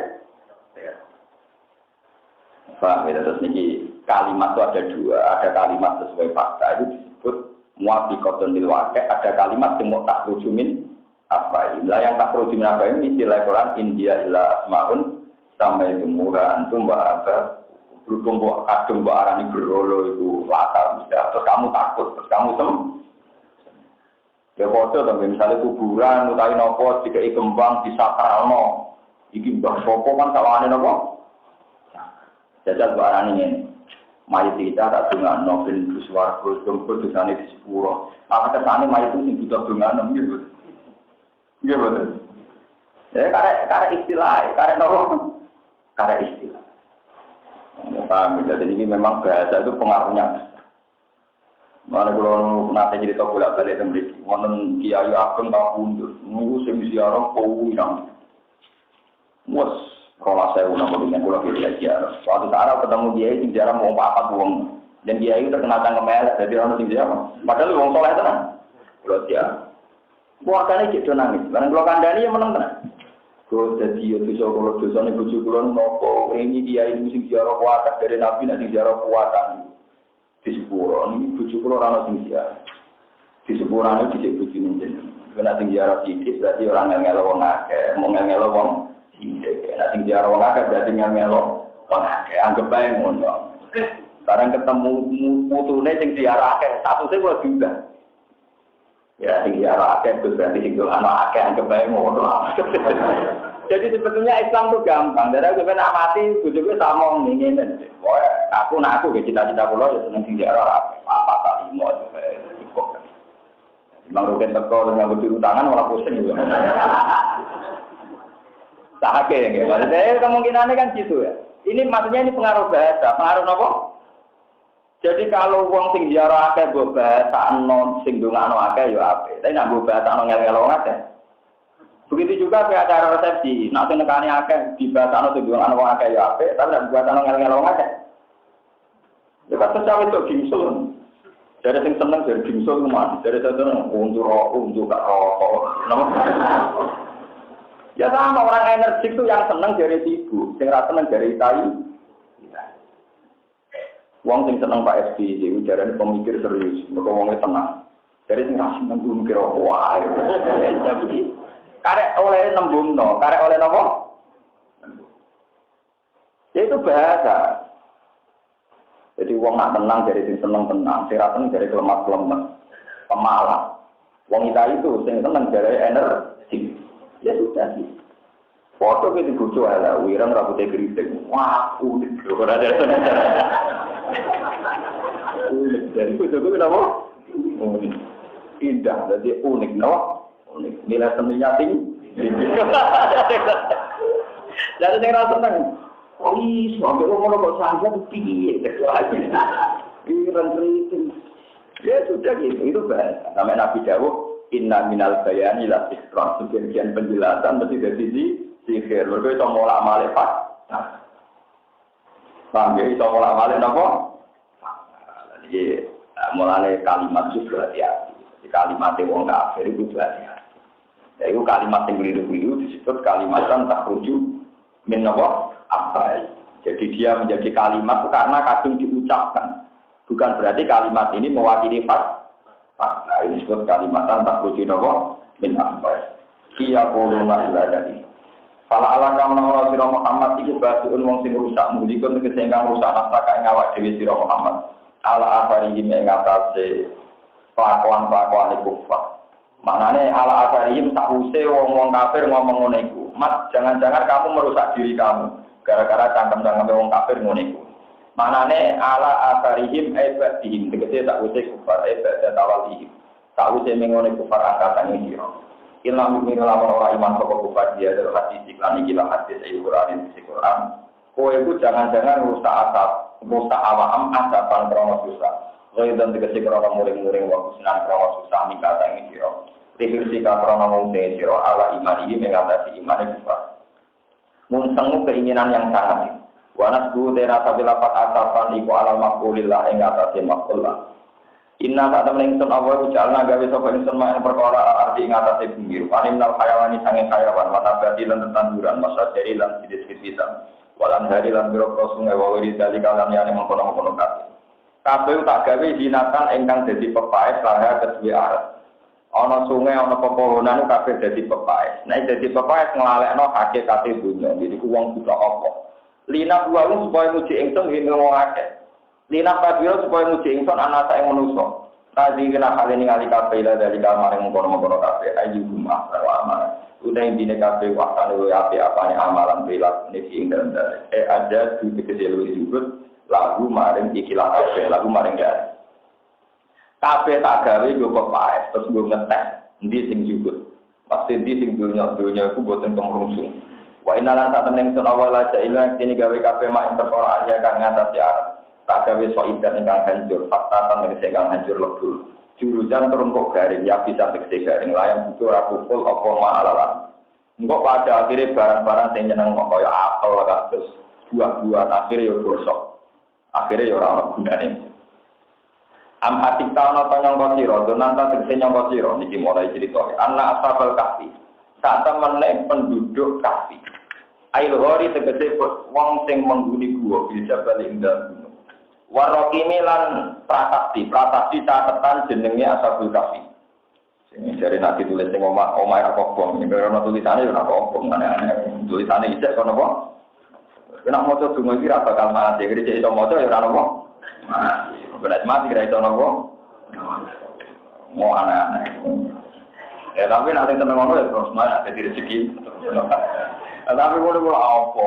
Pak, terus niki kalimat itu ada dua, ada kalimat sesuai fakta itu disebut muafiqatun lil waqi', ada kalimat yang mau tak rujumin apa ini. Lah yang tak rujumin apa ini istilah Quran India illa asmaun sampai semua antum bahasa berhubung buat kadung buat arani berolo itu latar bisa. Terus kamu takut, terus kamu ya foto tapi misalnya kuburan utawi nopo dikai kembang disakralno iki mbah sopo kan sawane nopo jajal barane ngene mayit kita tak dongano ben swarga sumber dosane di sepuro apa kesane mayit itu sing butuh dongano nggih betul ya karek istilah karek nopo karek istilah paham jadi ini memang bahasa itu pengaruhnya. Mana kalau nanti jadi tahu bolak balik tembik, wonten kiai ageng tak mundur, nunggu semisiarong kau yang, mus kalau saya ulang dengan pulau kiai jarang. Suatu saat ketemu kiai sing jarang mau apa buang, dan kiai terkena tangga melek, jadi orang sing jarang. Padahal wong soleh tenan, pulau dia. Buahkannya gitu nangis, karena pulau kandani yang menang tenan. Kau jadi dosa kalau dosa ni bojo kula nopo ini dia ini sing ziarah kuat dari Nabi nanti ziarah kuatan di sepuro ini bojo kula ora ono sing ziarah di sepuro ini dhisik bojo jenengan kena sing ziarah sithik berarti orang ngelo wong akeh mau ngelo wong sithik nek sing ziarah wong akeh berarti ngelo wong akeh anggap bae ngono barang ketemu putune sing ziarah akeh statuse kok diubah ya sing ziarah akeh berarti sing anak akeh anggap bae ngono. Jadi sebetulnya Islam itu gampang. Dari aku nak mati, bujuku sama ngingin. Aku cita-cita kula ya seneng ziarah apa tak limo cukup. Bang Rugen teko dengan berdiri tangan malah pusing juga. Tak ya. Maksudnya kemungkinannya kan gitu ya. Ini maksudnya ini pengaruh bahasa. Pengaruh apa? Jadi kalau wong sing ziarah akeh mbok bahasa non sing ndongakno akeh ya apik. Tapi nek mbok bahasa ngel-ngel akeh. Begitu juga kayak acara resepsi, nak senekane akeh dibahasano tujuan wong akeh ya apik, tapi nek dibahasano ngel-ngel wong akeh. Ya kan cawe itu gimsul. Dari sing seneng dari gimsul mati, dari seneng untuk gak rokok. Ya sama orang energi itu yang seneng dari sibuk, sing ra seneng dari tai. Wong sing seneng Pak SBY, ujarane pemikir serius, mergo wonge tenang. Dari sing ra seneng mikir wae. Karek oleh nembungno, karek oleh nopo? Ya itu bahasa. Jadi wong nak tenang dari sing seneng tenang, sing ra seneng dari kelemat-kelemat, pemalas. Wong itu sing seneng dari energi. Ya sudah sih. Foto ke dibujo ala, wirang rambutnya keriting. Wah, unik. Ora ada seneng. Unik. Dari bujo ku kenapa? Unik. Indah, jadi unik, no? Nilai seninya tinggi. Jadi saya rasa senang. Oh iya, sampai lo kok saja piye? Pikiran kritis. Ya sudah gitu, itu bahasa. Namanya Nabi Dawud, inna minal bayani la ikhram. Sebagian penjelasan mesti dari sisi sihir. Mereka itu molak malik pak. Sampai itu molak malik apa? Jadi mulai kalimat itu berhati-hati. Kalimat wong kafir itu berhati-hati. Ya, itu kalimat yang keliru-keliru disebut kalimatan tak rujuk min apa. Jadi dia menjadi kalimat itu karena kadung diucapkan. Bukan berarti kalimat ini mewakili fakta. Ini disebut kalimatan tak rujuk min apa. Ia kuluna ila dari. Fala ala kamna sira Muhammad iku basuun wong sing rusak mulikun tegese ingkang rusak nafsa ngawak dhewe sira Muhammad. Ala afari ing atase kelakuan-kelakuan kufar. Maknane ala asarihim sakwise wong-wong kafir ngomong ngono iku. Mat, jangan-jangan kamu merusak diri kamu gara-gara cangkem-cangkem wong kafir ngono iku. Maknane ala asarihim ibadihim tegese sakwise kufar ibadahim. Sakwise mengono kufar angkatan iki. Ilmu min lawan ora iman saka kufar dia dari hadis iklan iki lah hadis Al-Qur'an di Quran. Kowe iku jangan-jangan rusak asap, rusak awam asapan krono susah. Dan tegesi krono muring-muring waktu senang krono susah nikah tangi siro. Rifirsi krono ngomong siro ala iman ini mengatasi iman itu pak. Munsengmu keinginan yang sangat. Wanas bu tera sabi lapat asapan iku ala makulillah mengatasi makulillah. Inna tak temen ingsun Allah ujalna gawe sapa ingsun main perkara arti mengatasi bumi. Panim nal hayawani sange hayawan wanabati lan tetanduran masa jari lan sidis-sidis hitam. Walan hari lan biro sungai wawiri dali kalam yang mengkono-mengkono kaki. Kabeh tak gawe binatang ingkang dadi pepaes laha kedue aret. Ana sungai ana pepohonan kabeh dadi pepaes. Nek dadi pepaes nglalekno hakikate dunya. Jadi ku wong buta apa. Lina bualu supaya muji ingsun ngene wong akeh. Lina kabiro supaya muji ingsun ana sak manusa. Tadi kena kali ningali kabeh la dari kamaring mengkono-mengkono kabeh ayu rumah karo amal. Udah intine kabeh waktane api-apane amalan perilaku niki ing dalem. Ada di kecil disebut lagu maring ikilah kabeh, lagu maring ya. Kabeh tak gawe go pepaes, terus go ngetes, endi sing jujur. Pasti endi sing dunya iku boten kemrungsung. Wa innalan ta temen sun awal aja ilang kene gawe kabeh mak perkara aja kang ngatasi arep. Tak gawe soidan ingkang hancur, fakta kang ingkang hancur lebur. Jurusan turun kok garing ya bisa tekse garing layang itu ora pukul apa malalan. Engko pada akhirnya barang-barang sing nyeneng kok kaya apel kados buah-buahan akhirnya yo gosok. Akhirnya ya orang gunane. Am atik tauna nyangka sira, donan ta tegese nyangka sira niki mulai cerita. Anak ashabal kahfi. sak temene penduduk kafir. Ail hori tegese wong sing mengguni gua bisa bali ing dalem gunung. Warokimi lan prasasti catatan jenenge Ashabul Kahfi. Sing jare nak ditulis sing omah ra kobong, nek ora tulisane ora kobong, aneh-aneh. Tulisane isih kono apa? Nek maca donga iki ra bakal mati, iki iso maca ya ora apa. Mati. Benar mati kira iso napa? Mau aneh-aneh. Tapi nanti teman-teman ya terus mana ada rezeki. Tapi kalau apa?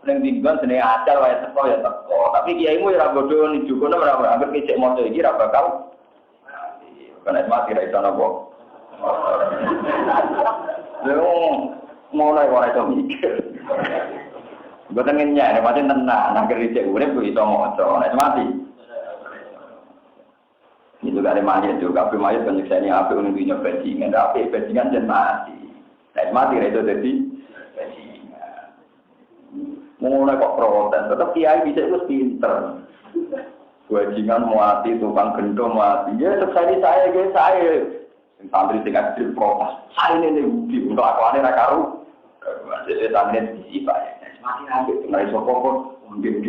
Neng tinggal seni acal wae teko ya teko. Tapi kiaimu ya bodoh nih juga ora anggap kecek moco iki ra bakal. Karena mati ra iso napa. Lho mulai ora iso mikir. Boten ngenyek, pancen tenan, nang kecek urip ku iso moco, nek mati. Itu gak ada mayat juga, tapi mayat banyak saya ini api untuk dunia bajingan, tapi bajingan jangan mati. Nek mati itu jadi bajingan. Mulai kok protes, tetap kiai bisa itu pinter. Bajingan mati, tukang gendong mati. Ya selesai saya guys, saya. Santri tinggal di protes. Saya ini bukti untuk aku aneh rakaru. Jadi santri diisi pak ya. Mati nanti tinggal di sokong mungkin.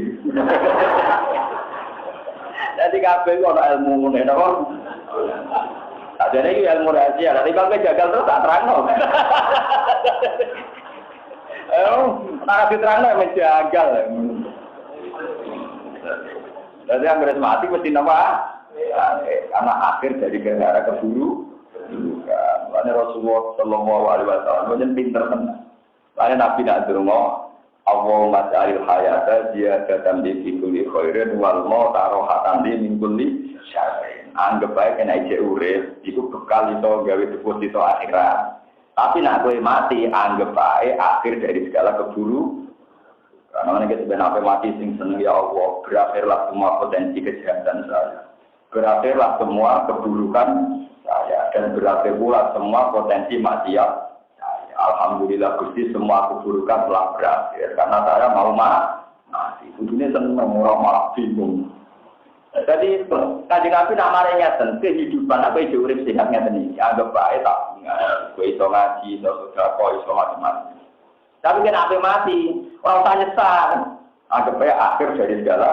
Jadi kabeh ono ilmu ngene to. Adene iki ilmu rahasia, tapi kalau gagal terus tak terangno. Nek diterangno menjagal. Jadi yang beres mati mesti napa? Karena akhir dari gara-gara keburu. Karena Rasulullah Shallallahu Alaihi Wasallam menjadi pinter tenan. Karena Nabi nak durungo Allahumma ja'alil hayata ziyadatan li kulli khairin wal mauta rohatan li min kulli syarrin. Anggap bae kena ijek urip iku bekal iso gawe deposito akhirat. Tapi nek kowe mati anggap bae akhir dari segala keburu. Karena nek sebenarnya mati sing seneng ya Allah, berakhirlah semua potensi kejahatan saya. Berakhirlah semua keburukan saya dan berakhir pula semua potensi maksiat. Alhamdulillah Gusti semua keburukan telah berakhir karena saya mau mati. Ini senang orang malah bingung. Jadi Kanjeng Nabi nak mari ngeten kehidupan apa itu urip sehat ngeten iki. Anggap bae tak kowe iso ngaji, iso sedekah, iso macam-macam. Tapi nek ape mati, ora usah nyesal. Anggap bae akhir dari segala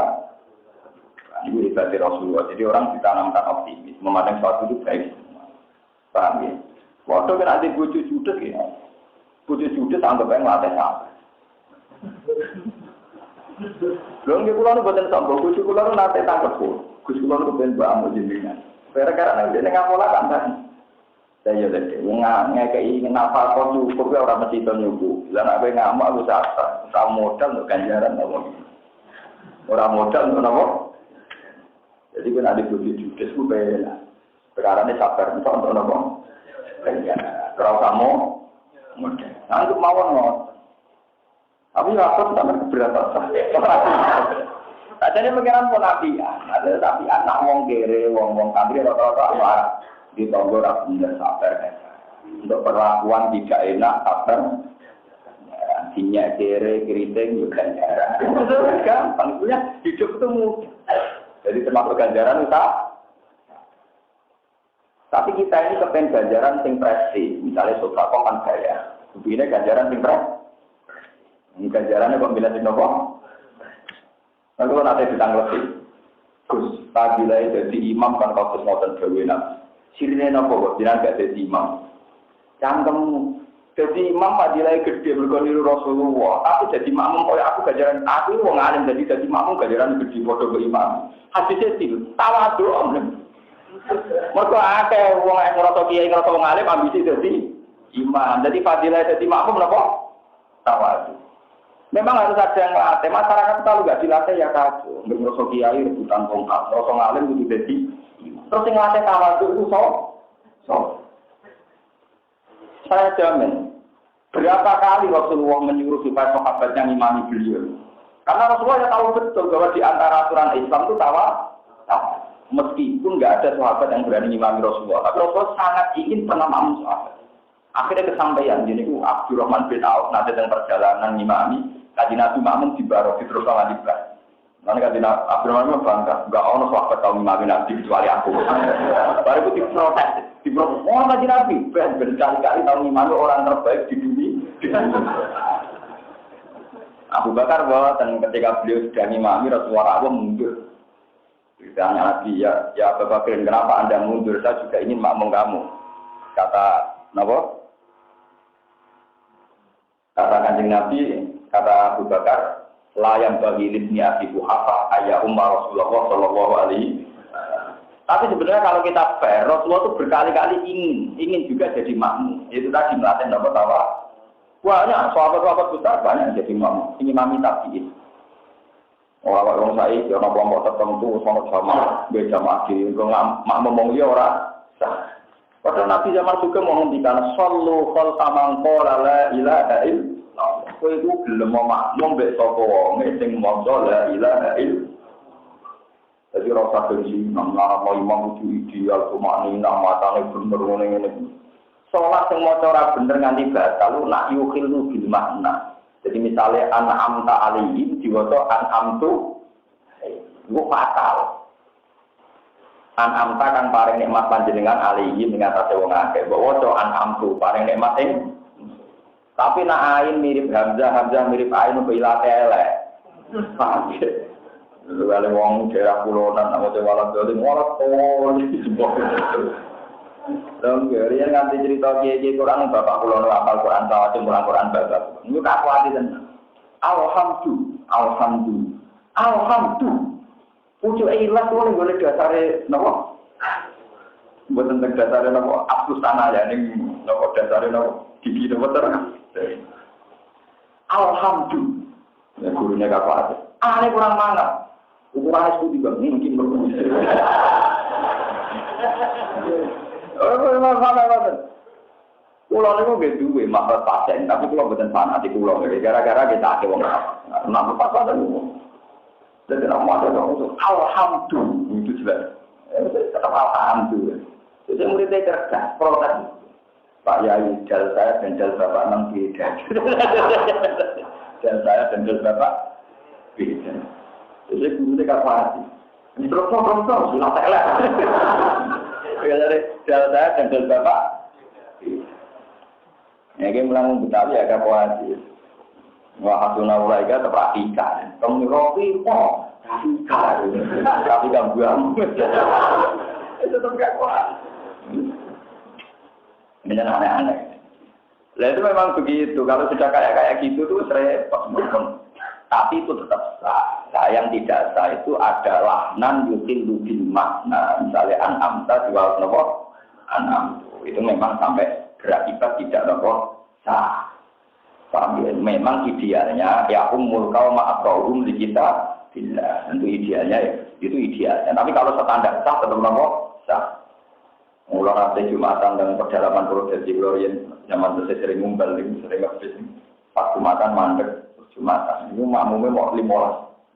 ini ibadah Rasulullah. Jadi orang ditanamkan optimis, memandang sesuatu itu baik semua. Paham ya? Waktu kan ada bojo judes ya. Bojo judes anggap ae nglatih sampe. Lho nggih kula nu boten sombong, bojo kula nu nate tangkep. Gus kula nu ben mbahmu jenengan. Gara-gara nek dene ngapola kan. Saya dadi ngekeki nafal kok cukup ora mesti to nyuku. Lah nek kowe ngamuk aku sapa? Ora modal untuk ganjaran apa. Ora modal untuk napa? Jadi kan ada bojo judes ku ben. Perkarane sabar untuk napa? Ganjaran. Ora kamu modal. Nah, untuk mawon ngono. Tapi aku sampe keberatan. Adane pengiran pun nabian, ada tapi anak wong kere, wong kambri rata-rata apa di tonggo ra bener sabar. Untuk perlakuan tidak enak sabar. Artinya kere keriting juga ganjaran. Gampang punya hidup itu mudah. Jadi termasuk ganjaran tak. Tapi kita ini kepen ganjaran sing prestij, misalnya sodako kan gaya. Begini ganjaran sing prestij. Ganjarannya kombinasi nopo. Lalu nanti ditanggapi, Gus, tabilai jadi imam kan kau kesempatan berwenang. Sirine nopo, jangan gak jadi imam. Cangkemmu, jadi imam tabilai gede berkoniru Rasulullah. Tapi jadi makmum, oleh aku ganjaran aku wong alim jadi makmum ganjaran gede bodoh ke imam. Hadisnya sih, tawadu om. Mereka ada wong yang ngerasa kiai ngerasa wong alim ambisi jadi imam. Jadi fadilah jadi makmum nopo, tawadu. Memang harus ada yang latih. Masyarakat kalau nggak dilatih ya kacau. Nggak ngerasa kiai rebutan tongkat, ngerasa ngalim itu jadi. Terus yang latih tawadu itu so. Saya jamin berapa kali Rasulullah menyuruh supaya sahabat yang imami beliau. Karena Rasulullah ya tahu betul bahwa di antara aturan Islam itu tawadu. Meskipun nggak ada sahabat yang berani imami Rasulullah, tapi Rasulullah sangat ingin pernah makmum sahabat. Akhirnya kesampaian, jadi Abdurrahman bin Auf nanti dalam perjalanan imami, kaji Nabi makmum di Barok, di terus sama dibahas. Nanti kan Abdurrahman bangga, enggak ono sahabat tahu ngimami Nabi kecuali aku. Baru itu diprotes. Oh Nabi Nabi, berkali-kali tahu ngimami orang terbaik di dunia. Abu Bakar bahwa dan ketika beliau sudah ngimami Rasulullah SAW mundur. Ditanya Nabi, ya Abu Bakar, kenapa Anda mundur? Saya juga ingin makmum kamu. Kata Kanjeng Nabi, kata Abu Bakar, layang bagi libni Abi Quhafa ayah Umar Rasulullah Shallallahu Alaihi. Tapi sebenarnya kalau kita fair, Rasulullah itu berkali-kali ingin juga jadi makmum. Itu tadi melatih tawa. Banyak sahabat-sahabat besar banyak jadi makmum. Ini mami tabiin. Orang saya, orang kelompok tertentu, sama beda mati. Kalau makmum dia orang sah. Padahal Nabi zaman juga menghentikan sallu khalqaman qala la ilaha illallah. Kowe iku gelem makmum mbek sapa wong sing maca la ilaha illallah. Jadi rasa benci nang ngarapo imam kudu ideal kumani nang matane bener ngene. Salat sing maca ora bener nganti batal nak yukhillu bil makna. Jadi misalnya an'amta alaihi diwaca an'amtu iku fatal. An'amta kan paring nikmat panjenengan alaihi ing atase wong akeh. Mbok waca an'amtu paring nikmat ing. Tapi nak ain mirip Hamzah mirip ain kok ilate elek. Lalu ada wong daerah kulonan, nama Jawa Dolim, walau kol di sebuah. Lalu kemudian nanti cerita kiai Quran, bapak kulonan apal Quran, tahu cuma Quran bapak. Ini tak kuat itu. Alhamdulillah. Pucuk ilah tuh boleh dasarnya, nopo. Buat tentang dasarnya nopo. Abdus tanah ya, ini nopo dasarnya nopo. Gigi nopo terang. Alhamdulillah. Ya gurunya gak kuat. Ini kurang mana? Ukuran itu juga mungkin berbeda. Pulau ini kok gitu, maksud pasien. Tapi pulau bukan fanatik pulau. Gara-gara kita ada orang apa? Nama pasien itu. Jadi nama ada orang alhamdulillah itu jelas. Tetap alhamdulillah. Jadi muridnya cerdas, protes. Pak Yai, jal saya dan jal bapak memang beda. Jal saya dan jal bapak beda. Jadi guru dia kapal. Ini terus sudah telek. Jadi jal saya dan jal bapak. Ya kita mulai Betawi agak kuat. Wah hasuna ulaika terpraktikan. Kamu rofi kok? Tapi gangguan. Itu tetap gak kuat. Ini kan aneh-aneh. Lah itu memang begitu. Kalau sudah kayak gitu tuh repot. Tapi itu tetap sah. Nah, yang tidak sah itu adalah nan yukin lukin makna. Misalnya an'amta jual nopo an'amtu. Itu memang sampai berakibat tidak nopo sah. Memang idealnya ya umul kaum ma'akrahum di kita bila tentu idealnya ya itu idealnya. Tapi kalau standar sah tetap nopo sah. Mulai nanti Jumatan dengan perdalaman prosesi glorien zaman itu sering ngumbal, sering ngepis. Pas Jumatan mandek Jumatan. Ini makmumnya mau 15.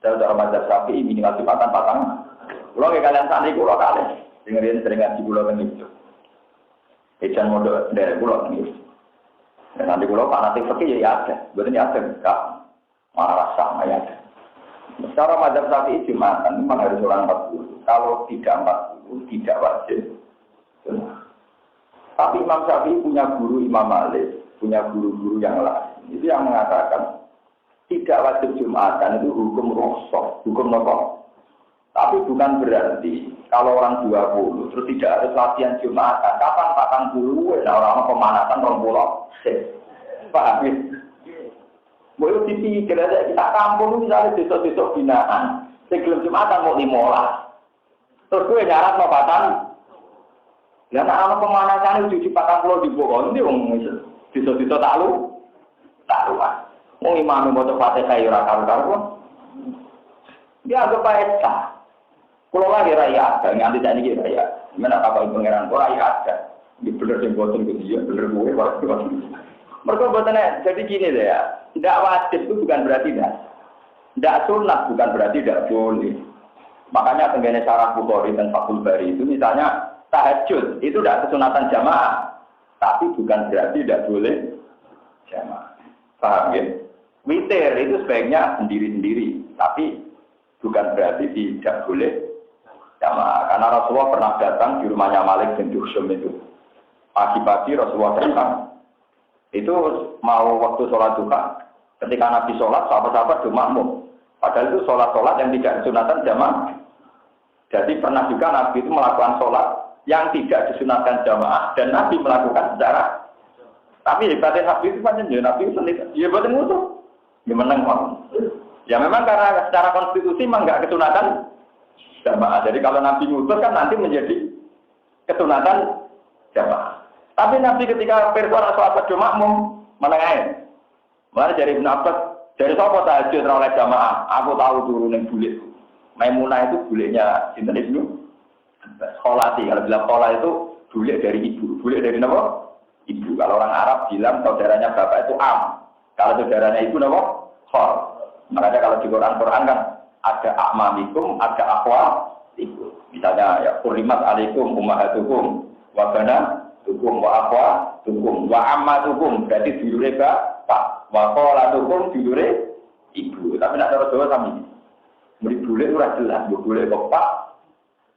Saya sudah remaja sapi minimal Jumatan patang. Kalau kalian santri kulo kalian dengerin sering ngaji kulo kan itu. Ejan modal dari kulo kan itu. Dan nanti kulo fanatik fakir ya ada. Betul ya ada enggak marah sama ya ada. Secara mazhab sapi Jumatan memang harus orang 40. Kalau tidak 40 tidak wajib. Tapi Imam Syafi'i punya guru Imam Malik, punya guru-guru yang lain. Itu yang mengatakan tidak wajib Jumatan itu hukum rosok, hukum nokok. Tapi bukan berarti kalau orang 20 terus tidak harus latihan Jumatan. Kapan 40? Nah orang pemanasan 20. Paham ya? Boleh dipikir aja kita kampung misalnya besok-besok binaan. Sebelum Jumatan mau 15. Terus gue nyarat mau batan. Ya nak ana pemanasan itu 40 di Bogor ini wong bisa-bisa talu. Taruhan. Wong imam maca Fatihah ya ora karo-karo. Dia agak baik ta. Kulo lagi rakyat, nganti sak niki rakyat. Gimana apa pangeran kok rakyat ada. Di bener sing boten gitu ya, bener gue wae. Mergo boten jadi gini deh ya. Ndak wajib itu bukan berarti dah. Ndak sunat bukan berarti tidak boleh. Makanya tenggene syarah Bukhari dan Fathul Bari itu misalnya tahajud itu tidak kesunatan jamaah, tapi bukan berarti tidak boleh jamaah. Paham ya? Witir itu sebaiknya sendiri-sendiri, tapi bukan berarti tidak boleh jamaah. Karena Rasulullah pernah datang di rumahnya Malik bin Duksum itu. Pagi-pagi Rasulullah datang. Itu mau waktu sholat duha. Ketika Nabi sholat, sahabat-sahabat itu makmum. Padahal itu sholat-sholat yang tidak disunatkan jamaah. Jadi pernah juga Nabi itu melakukan sholat yang tidak disunatkan jamaah. Dan Nabi melakukan secara. Tapi hebatnya Nabi itu panjang. Ya Nabi itu sendiri. Ya hebatnya musuh. Ya menang. Ya memang karena secara konstitusi memang nggak kesunatan jamaah. Jadi kalau Nabi ngutus kan nanti menjadi kesunatan jamaah. Tapi Nabi ketika persoalan sahabat makmum menengah. Mulai dari Ibn Abbas, dari siapa tahajud oleh jamaah? Aku tahu turun yang bulik. Maimunah itu buliknya Sinten Ibnu Kholati. Kalau bilang khola itu bulik dari ibu. Bulik dari apa? Ibu. Kalau orang Arab bilang saudaranya bapak itu am. Kalau saudaranya ibu apa? Khol. Makanya kalau di Quran kan ada akmamikum, ada akhwatikum. Misalnya ya kurimat alaikum ummahatukum wa banatukum wa akhwatukum wa ammatukum. Berarti dulure bapak. Wa kholatukum dulure ibu. Tapi nak terus Jawa sami. Murid bule itu jelas, boleh bapak,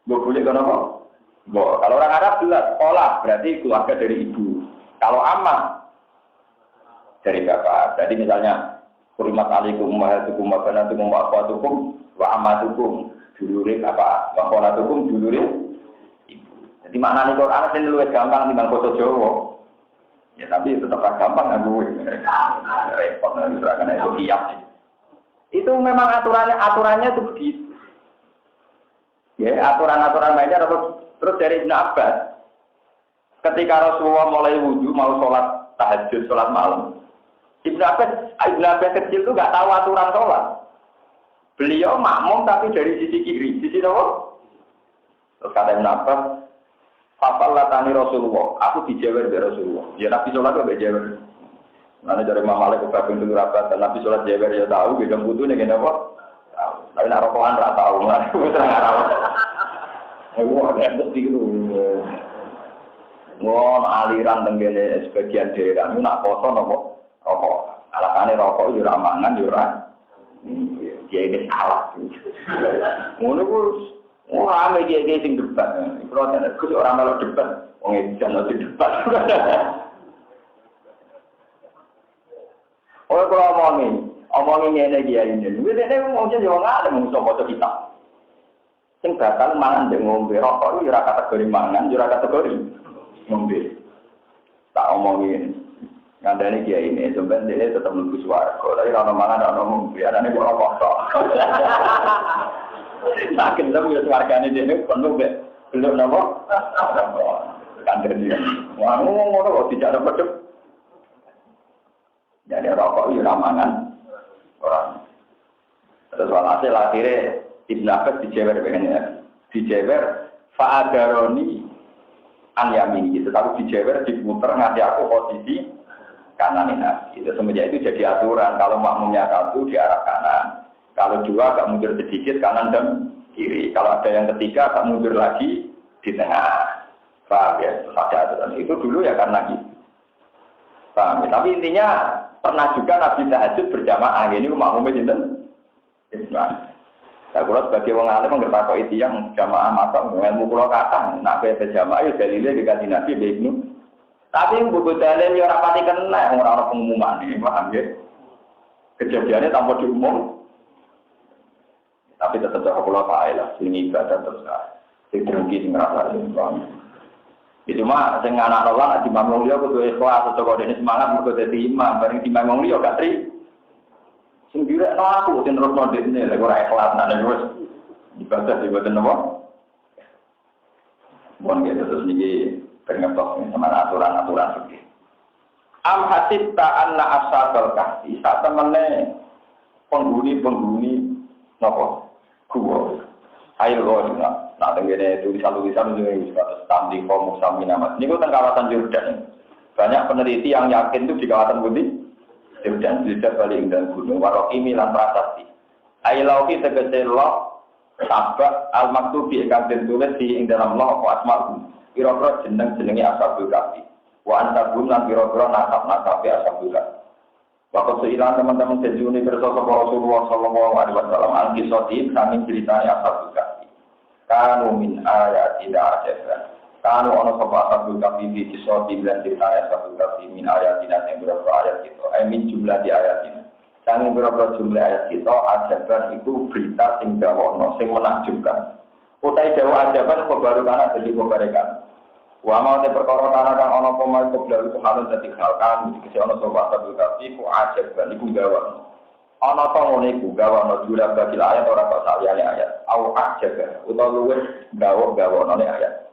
boleh kenapa? Kalau orang Arab jelas, kholah berarti keluarga dari ibu. Kalau ammah dari bapak. Jadi misalnya kurimat alaikum ummahatukum wa banatukum wa akhwatukum wa ammatukum dulure bapak, wa kholatukum dulure ibu. Jadi maknane Quran sing luwih gampang timbang basa Jawa. Ya tapi tetap gampang kan gue. Repot nek ora kena itu kiat. Itu memang aturannya itu begitu. Ya, aturan-aturan lainnya terus dari Ibn Abbas. Ketika Rasulullah mulai wudu mau sholat tahajud, sholat malam. Ibn Abbas kecil itu nggak tahu aturan sholat. Beliau makmum tapi dari sisi kiri, sisi apa? Terus kata Ibn Abbas, "Fafal latani Rasulullah, aku dijewer dari Rasulullah." Ya Nabi sholat kok dijewer. Nanti dari Imam Malik ke pintu rapat dan Nabi sholat jewer ya tahu, bidang butuh nih gini apa? Tapi nak rokokan tak tahu, nggak terang arah. Wah, hebat itu. Wah, aliran tenggine sebagian daerah ini nak kosong apa? Rokok. Alasannya rokok jurah mangan jurah. Dia ini salah. Ngono kus. Wah, ame dia sing debat. Kalau ada kus orang malah debat, orang jangan nanti debat. Oh, kalau omongin ini dia ini. Ini mungkin juga nggak ada musuh foto kita. Sing bakal mangan dan ngombe rokok itu jurah kategori mangan, jurah kategori ngombe. Tak omongin. Ngandani dia ini, sebenarnya dia tetap menunggu suara. Tapi kalau mangan, kalau ngombe, ada nih gua rokok. Sakit lah, ya suaranya dia ini penuh deh. Belum apa? Kandani. Wah, ngomong kok tidak ada pedep. Jadi rokok itu ramangan orang. Terus walhasil akhirnya Ibn Abbas dijewer begini, dijewer fa'adaroni an yamin gitu. Tapi dijewer diputer ngasih aku posisi kanan ini. Itu semenjak itu jadi aturan. Kalau makmumnya satu di arah kanan, kalau dua agak mundur sedikit kanan dan kiri. Kalau ada yang ketiga agak mundur lagi di tengah. Paham ya? Ada aturan. Itu dulu ya karena gitu. Paham ya? Tapi intinya pernah juga Nabi tahajud berjamaah. Ini makmumnya jinten. Nah, kalau sebagai orang alim mengerti itu yang jamaah mata ilmu pulau kata, nak berjamaah itu dalilnya dikasih Nabi Ibnu. Tapi buku dalil yang rapati kena orang-orang pengumuman ini, paham ya? Kejadiannya tanpa diumum. Tapi tetap pulau faedah, sini ibadah terus. Sedengki ngerasa ini. Itu mah sing anak Allah di Imam Liya kudu ikhlas coba dene semangat mergo dadi imam bareng di Imam Liya gak tri. Sing direkno aku sing terusno dene lek ora ikhlas nek wis ibadah diboten apa. Mon gitu terus niki pengetok sama aturan-aturan iki. Am hasibta anna ashabal kahfi sak temene penghuni napa kuwo. Ayo lho nah tenggene tulisan-tulisan juga sebatas tanding komuk sami nama. Ini kan kawasan Jordan. Banyak peneliti yang yakin itu di kawasan Budi Jordan, tidak balik dan gunung Warokimi lan prasasti. Ailauhi tegese lo sabak al-maktubi ingkang ditulis di ing dalam lo apa asma'u. Kira-kira jenenge Ashabul Kahfi. Wa antabun lan kira-kira nasab-nasabe Ashabul Kahfi. Waktu seilang teman-teman sejuni bersosok Rasulullah Sallallahu Alaihi Wasallam al-Qisoti kami ceritanya asal Kahfi. Kanu min ayatina ajaban. Kanu ono sapa asal Kahfi di Qisoti dan ceritanya asal Kahfi min ayatina yang berapa ayat itu. Min jumlah di ayatina. Kami berapa jumlah ayat kita ajaban itu berita sing gawono sing menakjubkan. Utai dawa ajaban baru kana jadi pembarekan. Wa mau te perkara tanah kang ana apa mau keblar iku halus dadi hal kan iki ana sapa sabul kafi ku ajaban iku gawa. Ana ta ngene iku gawa ana jura bagi ayat ora kok saliyane ayat. Au ajaban utawa luwih gawa-gawa nang ayat.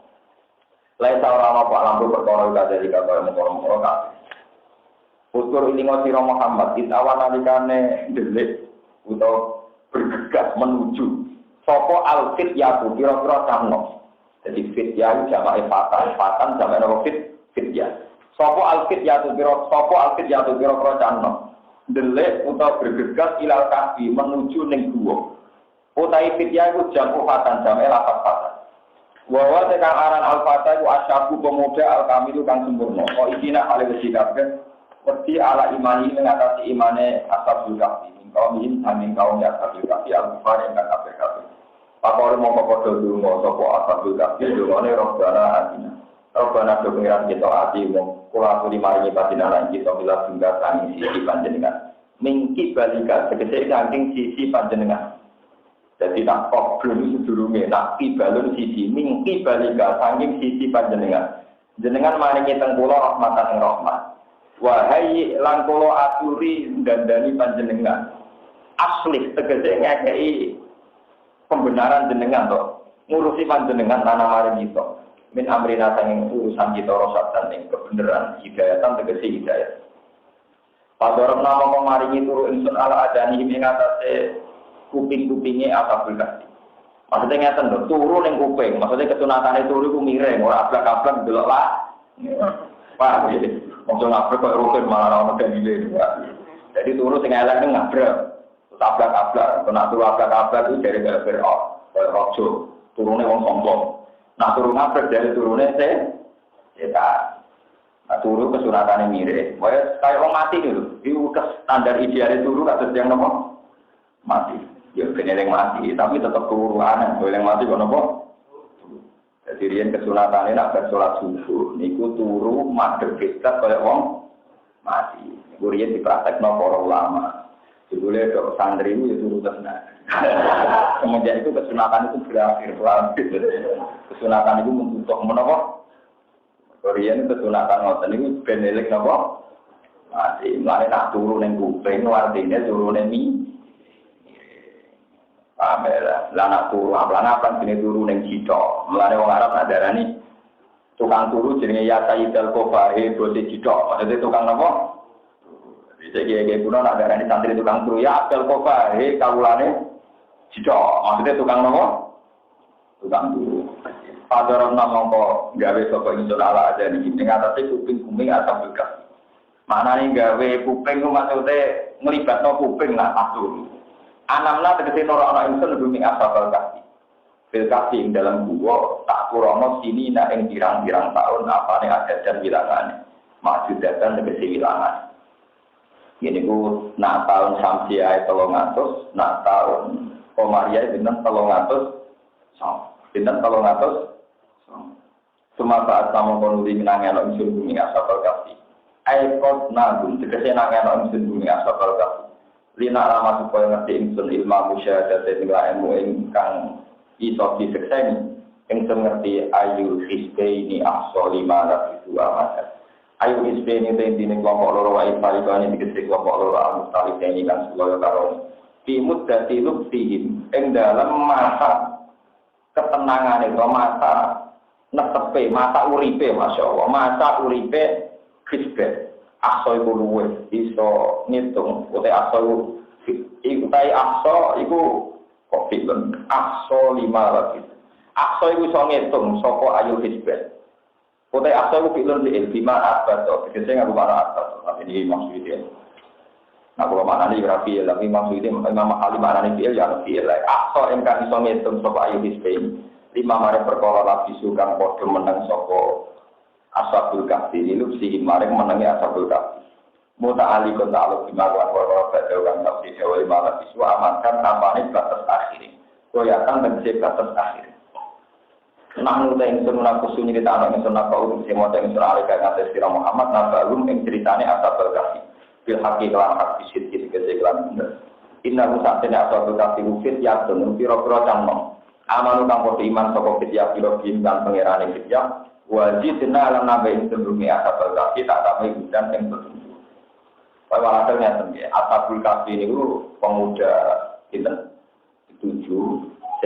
Lain ora ana apa lampu perkara dari kata mengkoro-mengkoro kabeh. Utur ilingo sira Muhammad itawan nalikane delik utawa bergegas menuju sapa al-fit yaku kira-kira cangno. Jadi fitya jamae fatan jamae apa fitya. Sopo al-fit yatu kira cano. Delek utawa bergegas ilal kahfi menuju ning guwa. Utai fitya iku jamu fatan jamae lafaz fatan. Wa tekan aran al-fata iku asyabu pemuda al-kamilu kang sempurna. Oh idina ale wis kabeh wedi ala imani mengatasi imane ashabul kahfi. Kaum ini saking kaum ya ashabul kahfi al-kufar ingkang kabeh-kabeh. Apa orang mau kau dulu mau sopo asal juga itu mana robbana atina robbana do pengiran kita ati mau kula suri mari patina lan kita bila tunggal sangi sisi panjenengan mingki balika tegese saking sisi panjenengan jadi tak kok belum sedurunge nak balun sisi mingki balika saking sisi panjenengan jenengan maringi teng kula rahmatan ing rahmat wahai lan kula aturi dandani panjenengan asli tegese ngekei pembenaran jenengan toh ngurusi panjenengan tanah mari kita min amrina sanging urusan kita rosatan ing kebenaran hidayatan tegese hidayat padorong nama maringi turu insun ala adani ing atase kuping-kupinge asabul kahfi maksudnya ngeten lho turu ning kuping maksudnya kesunatane turu iku miring ora ablak-ablak delok lah Pak iki ojo ngabrak kok rukun malah ono dalile jadi turu sing elek ning ngabrak tabrak-tabrak, kena turu tabrak-tabrak itu dari rojo, turunnya wong sombong. Nah turun ngabrak dari turunnya setan. Nah turu kesuratannya mirip. Kayak orang mati dulu. Itu standar idealnya turu kasus yang nopo mati. Ya bener yang mati, tapi tetap turu aneh. Yang mati kok nopo. Jadi rian kesuratannya nak bersolat subuh. Niku turu madhep kiblat kayak wong mati. Rian dipraktek nopo para ulama. Boleh dok santri itu turu tenan. Semenjak itu kesunatan itu berakhir. Kesunatan itu membutuh menapa? Korean kesunatan ngoten itu benelik napa? Masih mulai nak turu ning kuping artine turu ning mi. Pamela, lah nak turu aplan-aplan jenenge turu ning cithok. Mulane wong Arab adarani tukang turu jenenge ya Sayyidul Kofahe bose cithok. Maksudnya tukang napa? Jadi kuno nak darani santri tukang turu ya apel kofa kawulane cicok maksudnya tukang nopo tukang turu padahal namangko gawe sapa ingsun ala aja ning ngatasi kuping-kuping asam bekas manane gawe kuping ku maksude nglibatno kuping lah turu anamna tegese ora ana ingsun bumi asal bekas filkasi ing dalam gua tak kurono sini nak ing pirang-pirang tahun apane ada dan wilangane maksudatan tegese wilangan ini ku nak tahun Samsiah 300, nak tahun Komariah bintang 300, bintang 300. Semua saat kamu konudi menangani unsur bumi asal kasih. Aikot nagum, tegese nangani unsur bumi asal kasih. Lina lama supaya ngerti unsur ilmu musyahadat dan ilmu ingkang iso disekseni. Ingkang ngerti ayu hisbe ini asal 500 amat. Ayu isbeni tentine kelompok loro wae palikane dikete kelompok loro al-mustalif ini kan seloyo karo timut dadi luktihim ing dalam masa ketenangan itu masa netepe masa uripe masyaallah masa uripe kisbe aso iku luwe iso ngitung utawa aso iku tai aso iku kok film aso 5 lagi aso iku iso ngitung saka ayu kisbe Kotai asal itu pilih di ilmu abad, biasanya nggak mana abad, tapi ini maksudnya. Nah kalau mana nih rapi, tapi maksudnya memang ahli mana nih pilih yang pilih. Asal yang kan iso ngitung sopo ayu di Spain, 5 mari perkara lapis sukan kode menang sopo asabul kahfi, ini lu sih mari menangi asabul kahfi. muta'alliqun ta'alluq bima wa badal kang tafsir wa malah siswa amankan tampane batas akhir. Koyatan tegese batas akhir. Nahnu ta ing sunah kusun iki ta ana ing sunah kaum sing maca ing surah al-kahfi sira Muhammad nabalum ing critane asabul kahfi. Bil haqqi lan hak bisit iki lan bener. Inna musatena asabul kahfi fit ya dunun pira-pira cangkem. Amanu kang padha iman saka fit ya pira bin kan pangerane fit ya wajibna lan nabe ing tembunge asabul kahfi tak tambahi hujan ing walhasilnya sendiri, ashabul kahfi ini pemuda kita 7,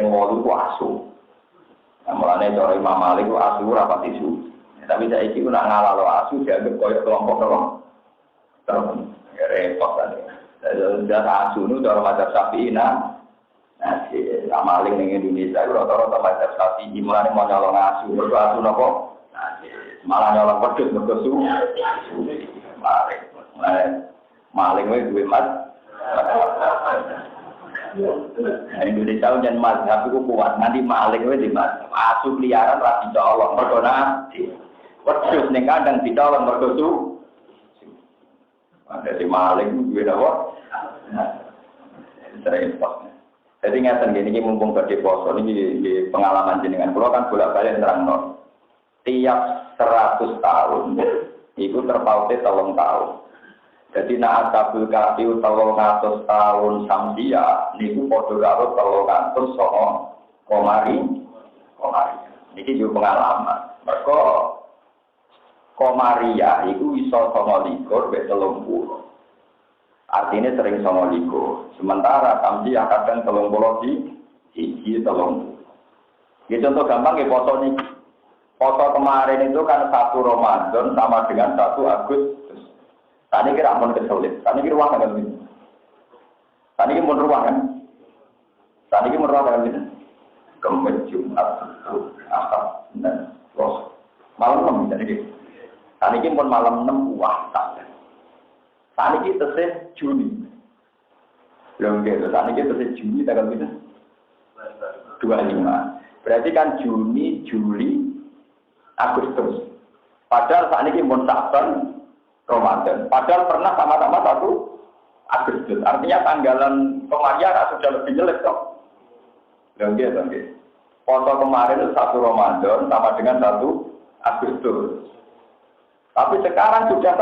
yang 8 itu asu. Nah, mulanya cara Imam Malik itu asu rapat isu. Tapi saya ini nak ngalah lo asu dianggap koyok kelompok terus repot tadi. Dan asu itu cara mazhab Syafi'i nah si Maling di Indonesia itu rata-rata mazhab Syafi'i mulanya mau nyolong asu, asu nopo. Nah, malah nyolong pedut berkesu. Maling wae duwe mas. Indonesia jan mazhab iku kuat nanti maling wae di mas. Asu liaran ra dicolong mergo nanti. Wedhus ning kandang dicolong mergo su. Ada di maling duwe apa? Repot. Jadi ngeten gini mumpung badhe poso niki pengalaman jenengan kula kan bolak-balik nerangno. Tiap 100 tahun iku terpaute 3 tahun. Jadi nak ashabul kahfi 300 tahun samsia niku padha karo 300 songo komari. Niki yo pengalaman. Mergo komaria iku iso 29 mek 30. Artinya sering 29. Sementara samsia kadang 30 di 30. Ya contoh gampang ya foto niki. Foto kemarin itu kan 1 Ramadan sama dengan 1 Agustus. Tadi kira ampun kesulit. Tadi kira ruang kan ini. Tadi kira mun ruang kan. Tadi kira mun ruang kan ini. Kemudian Jumat, Ahad, dan Selasa. Malam 6 jadi gitu. Tadi kira mun malam 6 puasa. Tadi kira tersih Juni. Belum gitu. Tadi kira tersih Juni tanggal gitu. 25. Berarti kan Juni, Juli, Agustus. Padahal saat ini mun Saban Ramadan. Padahal pernah sama-sama 1 Agustus. Artinya tanggalan kemarin sudah lebih jelek kok. Lagi. Foto kemarin itu 1 Ramadan sama dengan 1 Agustus. Tapi sekarang sudah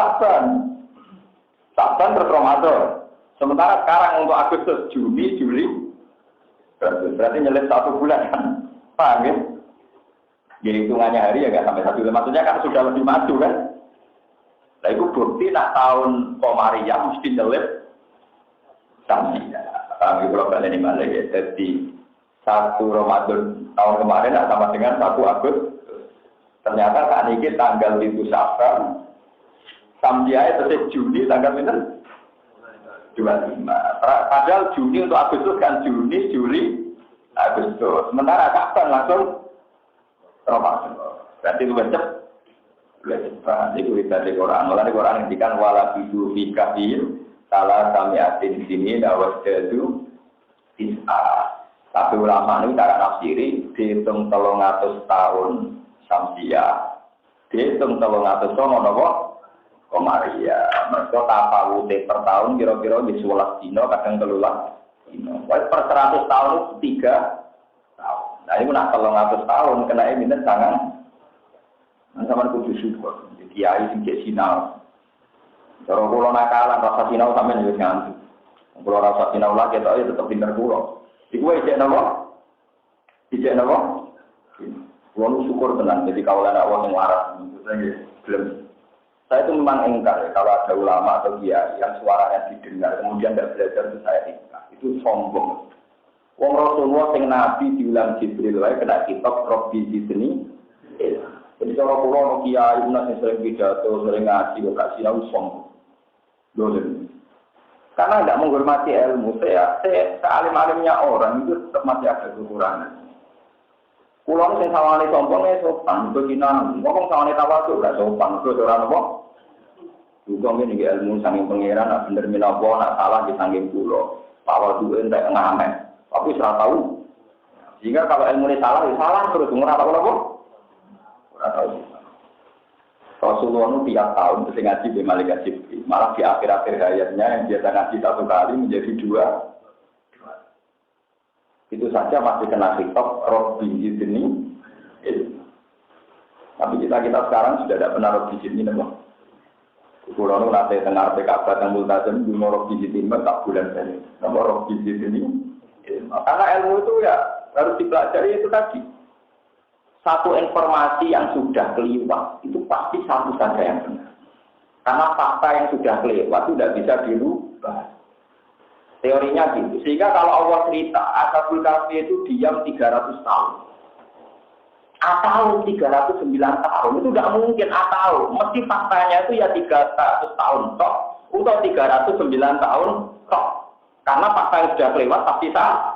Saban terus Ramadan. Sementara sekarang untuk Agustus, Juni, Juli. Berarti nyelip 1 bulan kan. Paham ya? Jadi hitungannya hari ya nggak sampai 1 bulan. Maksudnya kan sudah lebih maju kan. Nah itu bukti nak tahun Komariah mesti nyelip samsia. Kami kalau kalian ini malah ya. Jadi 1 Ramadan tahun kemarin sama dengan 1 Agustus. Ternyata saat ini tanggal 1 Saban. Samsia itu Juni tanggal berapa? 25. Padahal Juni untuk Agustus kan Juni, Juli, Agustus. Sementara Saban langsung Ramadan. Berarti lu cepat. Itu dari Quran. Mulai Quran indikan wala bidu fikahil salah kami atin di sini dawas jadu tis'a. Tapi ulama ini cara nafsiri dihitung 300 tahun samsia, dihitung 300 tahun nopo komaria. Mereka tafawute per tahun kira-kira di 11 dino kadang 13 dino. Per 100 tahun 3 tahun. Nah ini nak 300 tahun kena minus tangan. Sama kudu syukur, kiai sing cek sinau. Cara kula nakalan rasa sinau sampeyan yo ngantuk. Kula rasa sinau lagi tok ya tetep pinter kula. Iku wae cek napa? Cek napa? Kula syukur tenan jadi kawalan Allah sing waras. Saya itu memang engkar ya kalau ada ulama atau kiai yang suaranya didengar kemudian tidak belajar itu saya engkar. Itu sombong. Wong Rasulullah sing nabi diulang Jibril wae kena kitab Rabbi Zidni. Jadi kalau pulau kiai unas yang sering pidato, sering ngaji, kasih tahu sombong, dolen. Karena tidak menghormati ilmu, saya sealim-alimnya orang itu tetap masih ada kekurangan. Pulau yang sawani sombongnya sopan, begina, ngomong sawani tawadhu nggak sopan, itu orang apa? Juga ini ilmu sanging pangeran, bener minawo, nak salah di sanging pulau, tawadhu entek ngamen, tapi salah tahu. Jika kalau ilmu ini salah, ya salah terus ngurang apa? Rasulullah itu tiap tahun mesti ngaji di Malaikat Jibril. Malah di akhir-akhir hayatnya yang biasa ngaji 1 kali menjadi 2. Itu saja masih kena khitab Rabbi Zidni ilma. Tapi kita sekarang sudah tidak pernah Rabbi Zidni ilma. Kulo nanti dengar PKB dan multazam di Rabbi Zidni ilma tak bulan ini. Nama Rabbi Zidni ilma. Karena ilmu itu ya harus dipelajari itu tadi. Satu informasi yang sudah kelewat itu pasti satu saja yang benar. Karena fakta yang sudah kelewat itu tidak bisa dirubah. Teorinya gitu. Sehingga kalau Allah cerita Ashabul Kahfi itu diam 300 tahun. Atau 309 tahun itu tidak mungkin atau mesti faktanya itu ya 300 tahun tok atau 309 tahun tok. Karena fakta yang sudah kelewat pasti salah.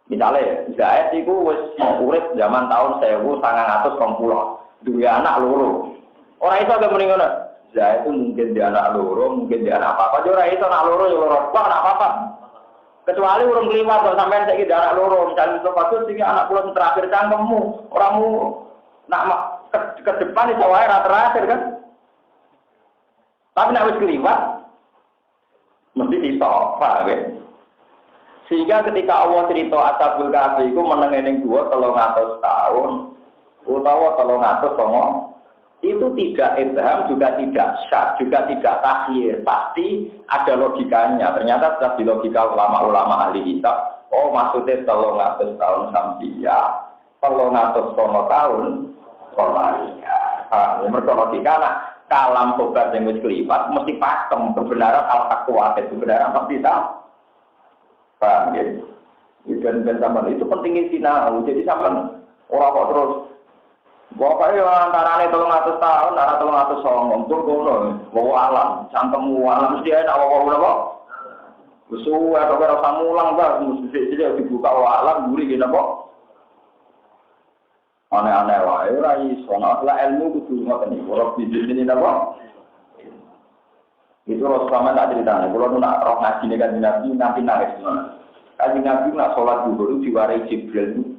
Misalnya, Zaid itu urip zaman tahun 1920, dua anak loro. Orang itu agak mendingan. Zaid itu mungkin dia anak loro, mungkin dia anak apa-apa. Orang itu anak loro, ya loro. Wah, anak apa-apa. Kecuali urung kelima, kalau sampai saya anak loro. Misalnya itu patut, sehingga anak pulau terakhir cangkemmu. Orangmu nak ke depan itu awalnya terakhir kan. Tapi nak wis kelima, mesti ditop, Pak. Sehingga ketika Allah cerita Ashabul Kahfi itu menengening 200 tahun utawa 300 songo itu tidak ibham, juga tidak syak, juga tidak takhir. Pasti ada logikanya. Ternyata setelah di logika ulama-ulama ahli kitab, oh maksudnya 300 tahun samsia, 300 songo tahun Somalia. Mereka logika kalam sobat yang wis kelipat mesti pakem kebenaran al-haqqa kebenaran pasti tahu. Paham ya? Dan zaman itu pentingnya sinau. Jadi zaman orang kok terus pokoknya antara ini 300 tahun, antara 300 tahun, untuk kono, bawa alam, cangkemmu alam, mesti ada apa-apa berapa? Besu, atau rasa mulang, mesti dia dibuka alam, gurih gini apa? Aneh-aneh lah, rai, soalnya ilmu itu cuma ini, kalau bisnis ini apa? Itu Rasulullah tak ceritanya. Kalau nak roh ngaji dengan Nabi nanti nangis mana? Kaji Nabi nak sholat dulu diwarai Jibril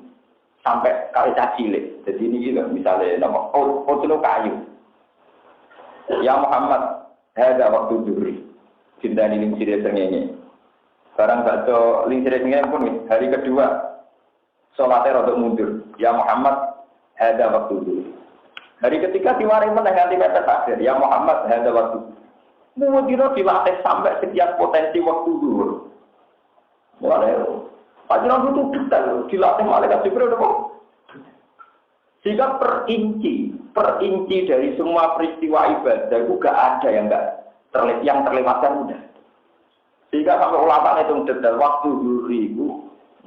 sampai kali cilik. Jadi ini gitu misalnya nama potelo kayu. Ya Muhammad, ada waktu duri. Cinta ini lincir sengenge. Sekarang baca lincir sengenge pun hari kedua sholatnya rotok mundur. Ya Muhammad, ada waktu duri. Hari ketiga diwarai menang nanti kata takdir. Ya Muhammad, ada waktu. Kemudian dilatih sampai sekian potensi waktu dulu. Mulai, pajaran itu detail, dilatih malaikat Jibril kok. Sehingga perinci dari semua peristiwa ibadah itu gak ada yang terlewatkan udah. Sehingga sampai ulama itu detail waktu dulu itu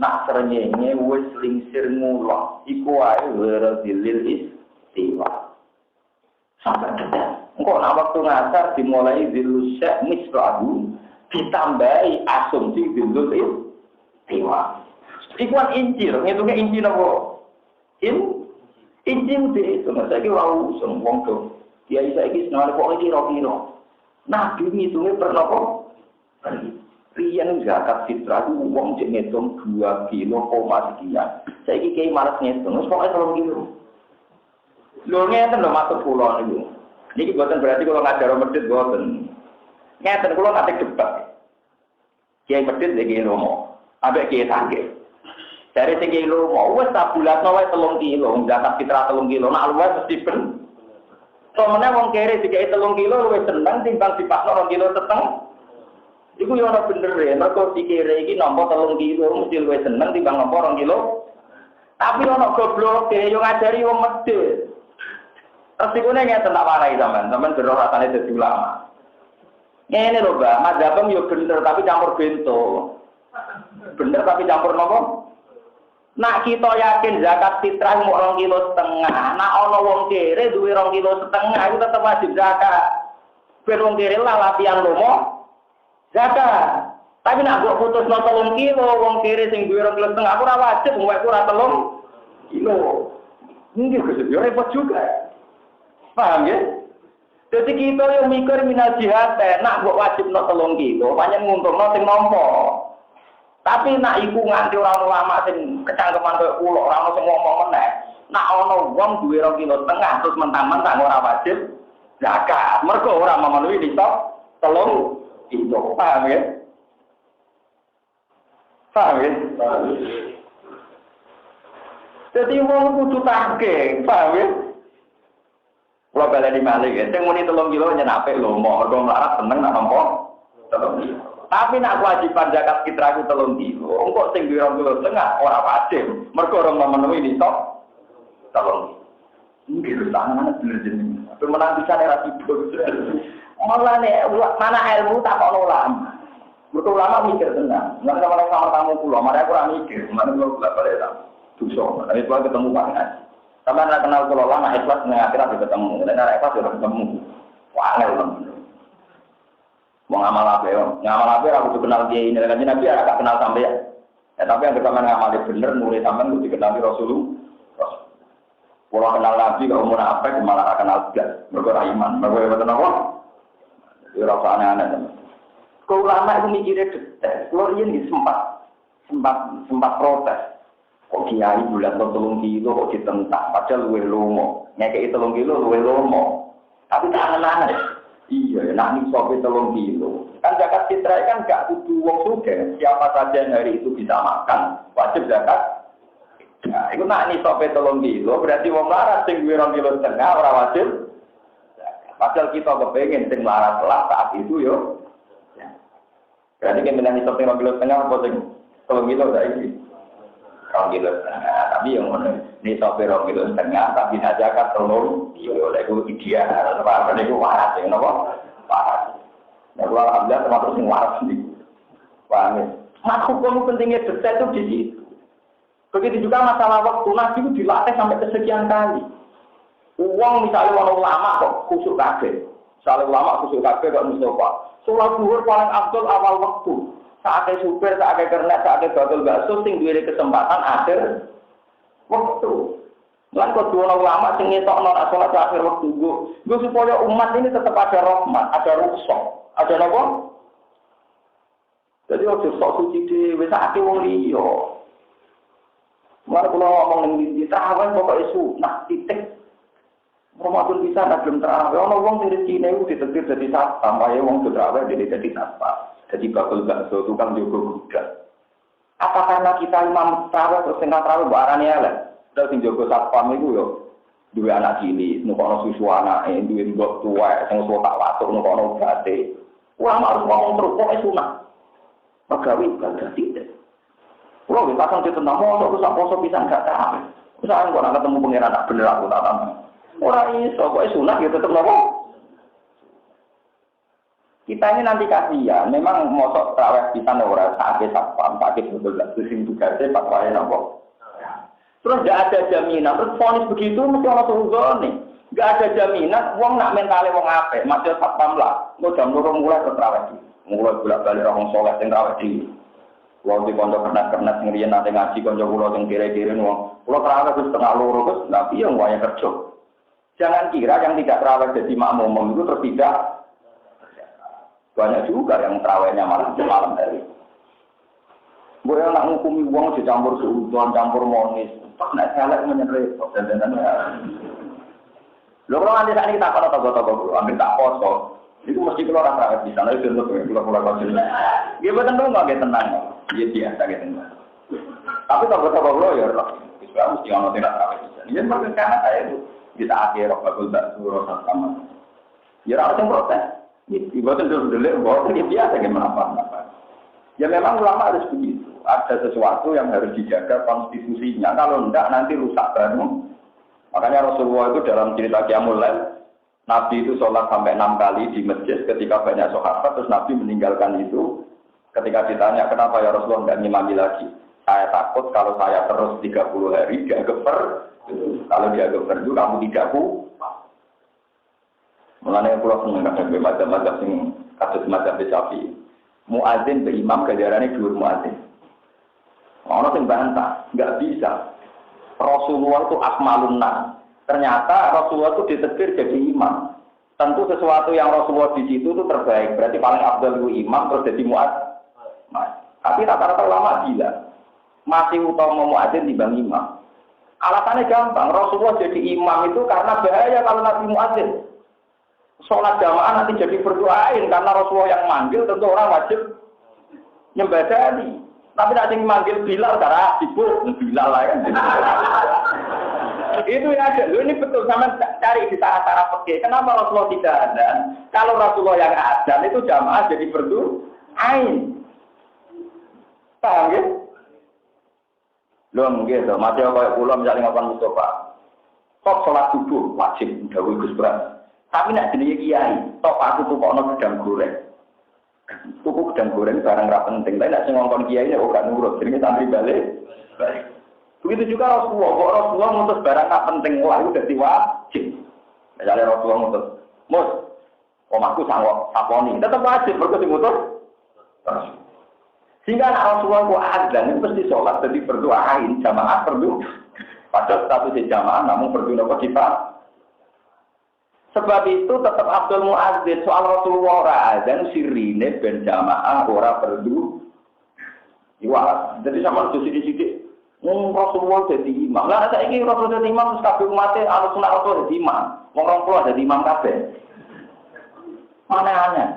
nak serenyenye wis lingsir ngulon, iku wae weradilil istiwa. Sampai detail. Engkau nak waktu ngasar dimulai zilusya misrahu ditambahi asumsi zilul istiwa. Ikuan incir, ngitungnya incir apa? Incir itu, saya kira wau semua tuh. Dia saya kira senang kok kira-kira. Nabi ngitungnya pernah kok. Rian zakat fitrah itu uang jadi ngitung 2 kilo koma sekian. Saya kira kayak malas ngitung, pokoknya 3 kilo. Lurnya itu udah masuk pulau itu. Ini buatan berarti kalau ngajar medit buatan. Ngeten kalau nanti debat. Kiai medit lagi lomo, abek kiai sange. Dari segi lomo, wes tabulat nawai 3 kilo, zakat fitrah 3 kilo. Nah luar mesti ben. Soalnya wong kere dikai 3 kilo, wes seneng timbang dipakno 2 kilo setengah. Iku yo ora bener ya, mergo dikire iki nampa 3 kilo mesti luwih seneng timbang nampa 2 kilo. Tapi ono goblok yo ngajari wong medit. Resikonya nggak tentang warai zaman berdoa rasanya jadi ulama. Ini loh mbak, mazhabem yo bener tapi campur bento. Bener tapi campur nopo. Nak kita yakin zakat fitrah mau 2,5 kilo. Nak ono wong kere duwe 2,5 kilo, itu tetap wajib zakat. Ben wong kere lah latihan lomo zakat. Tapi nak mbok putus 3 kilo, wong kere sing duwe 2,5 kilo, aku ora wajib, wong ora 3 kilo. Ini yo repot juga. Paham ya? Jadi kita yang mikir minal jihad, nak buat wajib nak 3 kilo, banyak nguntungno sing nompo. Tapi nak iku nganti orang ulama sing kecangkeman koyo kula, ora ono sing ngomong meneh. Nak ono wong duwe 2,5 kilo terus mentang-mentang ora wajib zakat. Mergo ora memenuhi nisab telung kilo. Paham ya? Paham ya? Jadi wong kudu takeh, paham ya? Kalau baleni malih ya, sing muni 3 kilo nyenapik lho, mau mergo melarat seneng nak nampa 3 kilo. Tapi nak kewajiban zakat fitrah ku 3 kilo, engko sing 2 kilo setengah ora wajib, mergo ora memenuhi nisab 3 kilo. Nggih tangan bener jeneng. Tapi menang bisa era tidur. Malah nek mana ilmu tak ono ulama. Mergo ulama mikir tenang. Nek sama tamu kula, mari aku ora mikir, mari kula balik ta. Dosa, nek ketemu pangan. Sampai nak kenal pulau lama, ikhlas dengan akhirat ketemu. Dan nak ikhlas sudah ketemu. Wah, teman. Mau ngamal apa ya? Ngamal apa? Aku tuh kenal dia ini. Kan Nabi agak kenal sampai ya. Tapi yang pertama ngamal bener, mulai sampai lu dikenal Rasulullah. Pulau kenal Nabi, kalau umur apa? Malah kenal juga. Mereka iman. Mereka betul apa? Itu rasa aneh-aneh. Kalau ulama itu mikirnya detail. Kalau ini sempat protes. Kok kiai bulan 3 kilo kok ditentang, padahal luwih lomo. Ngekeki 3 kilo luwih lomo. Tapi tak aneh-aneh. Iya, nak nisobe 3 kilo. Kan zakat fitrah kan gak kudu wong sugih. Siapa saja yang hari itu bisa makan, wajib zakat. Nah, itu nak nisobe 3 kilo, berarti wong larat sing 2 kilo setengah ora wajib. Padahal kita kepengin sing larat lah saat itu yo. Berarti kan menawa nisobe 2 kilo setengah apa sing 3 kilo saiki. 2 kilo setengah, tapi yang mana ini sopir 2 kilo setengah, tapi zakat 3 kilo, itu ideal, apa itu waras, ya, kenapa? Waras. Nah, kalau alhamdulillah termasuk yang waras sendiri. Paham ya? Nah, hukum pentingnya detail itu di situ. Begitu juga masalah waktu, Nabi itu dilatih sampai kesekian kali. Uang misalnya orang ulama kok kusuk kabeh. Misalnya ulama kusuk kabeh kok Mustafa. Sholat zuhur paling afdal awal waktu. Saatnya supir, saatnya kernet, saatnya bakul bakso, sing duwe kesempatan akhir waktu. Lan kok dua ulama sing ngetok non salat akhir waktu gue supaya umat ini tetap ada rahmat, ada rukhsah, ada apa? Jadi ojo sok suci dhewe sakake wong liya. Mulane kula ngomong ning di tarawih pokoke sunah titik. Ramadan bisa nak belum tarawih, ana wong sing rezekine ditetir dadi satpam, wae wong tarawih dadi satpam. Jadi bakul bakso tukang jogo kuda. Apa karena kita imam tarawih terus tengah tarawih barane elek? Terus sing jogo satpam iku yo duwe anak cilik, nukono susu anake, duwe mbok tuwek sing suwe tak watuk nukono gate. Ulama harus ngomong terus pokoke sunah. Pagawe ibadah tidak. Kulo wis pasang ditentang mosok sak poso pisan gak tahu. Misalkan kok nak ketemu pangeran tak bener aku tak tahu. Ora iso kok sunah ya tetep nopo? Kita ini nanti kasihan, memang mosok terawih kita orang sakit satpam, sakit betul sing tugasnya Pak Wayan apa. Terus tidak ada jaminan, terus vonis begitu mesti orang surga nih. Tidak ada jaminan, uang nak mentalnya uang apa, masih satpam lah. Mau jam 2 mulai ke terawih, mulai bolak-balik orang soleh yang terawih di. Kalau di pondok kernet-kernet ngirian nanti ngaji konco pulau yang kiri-kiri uang, pulau terawih itu setengah loro terus, tapi yang uangnya kerja. Jangan kira yang tidak terawih jadi makmum itu terus tidak. Banyak juga yang terawihnya malam hari. Gue yang nak menghukumi uang dicampur seutuhan, campur monis, tak nak selek menyerep, dan. Lo kalau nanti saat ini kita akan tokoh-tokoh, ambil tak poso, itu mesti keluar terawih di sana itu untuk keluar kecil. Dia betul nggak tenang, dia biasa gitu. Tapi tokoh-tokoh lo ya, Islam mesti orang tidak terawih di sana. Ini maksudnya karena saya itu kita akhir bakul tak suruh sama. Ya orang yang protes. Ibu dulu bahwa ini biasa gimana. Ya memang ulama harus begitu. Ada sesuatu yang harus dijaga konstitusinya. Kalau enggak nanti rusak baru. Makanya Rasulullah itu dalam cerita Qiyamul Lail, Nabi itu sholat sampai 6 kali di masjid ketika banyak sahabat, terus Nabi meninggalkan itu. Ketika ditanya kenapa ya Rasulullah enggak ngimami lagi, saya takut kalau saya terus 30 hari dia geper. Kalau dia geper itu kamu tidak Mulanya pulau seneng kadang macam-macam sing kasus macam besapi. Muadzin ke imam kejarannya dua muadzin. Orang sing bantah, nggak bisa. Rasulullah itu akmalun nas. Ternyata Rasulullah itu ditetir jadi imam. Tentu sesuatu yang Rasulullah di situ itu terbaik. Berarti paling afdal itu imam terus jadi muadzin. Tapi rata-rata ulama gila. Masih utama muadzin dibanding imam. Alasannya gampang. Rasulullah jadi imam itu karena bahaya kalau Nabi muadzin. sholat jamaah nanti jadi berdoain karena Rasulullah yang manggil tentu orang wajib nyembadani. Tapi nanti manggil Bilal karena sibuk Bilal lah kan. Itu yang ada. Ini betul sama cari di cara-cara fikih. Kenapa Rasulullah tidak ada? Kalau Rasulullah yang ada itu jamaah jadi berdoain. Paham ya? Belum gitu. Masih kayak pulau misalnya ngapain Mustafa. Tok sholat subuh wajib dawuh Gus Pras. Tapi nak jenenge kiai, tok aku tuh kono gedang goreng. Tuku gedang goreng barang ra penting, tapi nak sing ngongkon kiai ya ora nurut, jenenge santri balik. Begitu juga Rasulullah ngutus barang ra penting, wah itu dadi wajib. Misalnya Rasulullah ngutus, "Mus, omahku sanggup saponi." Tetap wajib mergo sing ngutus. Sehingga Rasulullah ku adzan itu mesti sholat jadi berdoain jamaah perlu. Padahal status jamaah namun perlu nopo kita. Sebab itu tetap Abdul Muazzin soal Rasulullah ora adzan sirine ben jamaah ora perlu. Iwat. Jadi sama sithik-sithik Rasulullah jadi imam. Lah saiki Rasulullah jadi imam terus kabeh umat Ahlussunnah Rasul jadi imam. Wong 20 jadi imam kabeh. Aneh-aneh.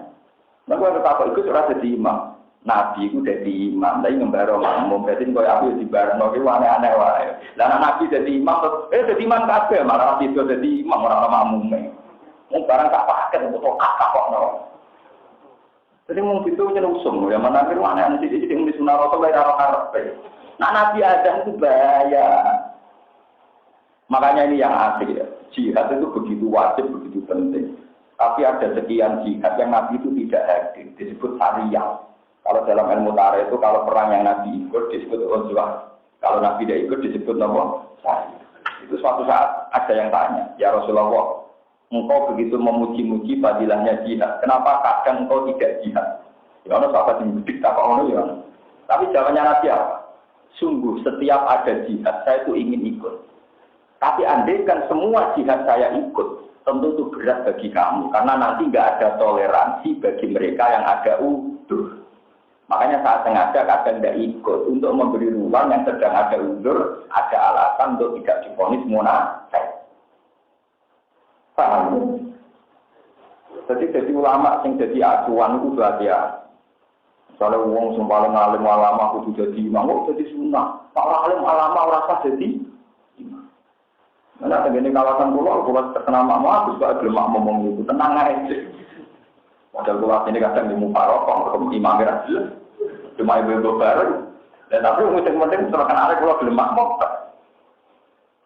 Nek ora tak ikut ora jadi imam. Nabi itu jadi imam, tapi ngembaro makmum. Berarti kalau aku di bareng, itu aneh-aneh wae. Lah Nabi jadi imam, jadi imam kabeh, malah Nabi itu jadi imam orang makmum. Mau barang tak pakai untuk kakak kok no. Jadi mau itu nyelusung, ya mana akhir aneh-aneh sih di sunnah Rasul dari arah-arah. Nah Nabi ada itu bahaya. Makanya ini yang asli ya. Jihad itu begitu wajib, begitu penting. Tapi ada sekian jihad yang Nabi itu tidak hadir, disebut syariah. Kalau dalam ilmu tarikh itu kalau perang yang Nabi ikut disebut Ghazwah. Kalau Nabi tidak ikut disebut nama Syahid. Itu suatu saat ada yang tanya, "Ya Rasulullah, engkau begitu memuji-muji fadilahnya jihad. Kenapa kadang engkau tidak jihad?" Ya Allah, sahabat yang dikta kok ngono ya. Tapi jawabannya Nabi apa? Sungguh setiap ada jihad saya itu ingin ikut. Tapi andaikan semua jihad saya ikut, tentu itu berat bagi kamu karena nanti nggak ada toleransi bagi mereka yang ada udur. Makanya saat sengaja kadang tidak ikut untuk memberi ruang yang sedang ada uzur, ada alasan untuk tidak divonis munafik. Paham? Jadi ulama yang jadi acuan itu belajar. Soalnya uang sumpah alim ulama aku jadi imam, jadi sunnah. Para alim ulama rasa jadi imam. Karena begini kawasan pulau terkenal makmum, aku juga belum ngomong itu tenang aja. Modal kelas ini kadang di Mufarokong, ke imam jelas. Cuma ibu-ibu bareng. Dan tapi penting setelah anak kalau belum makmum.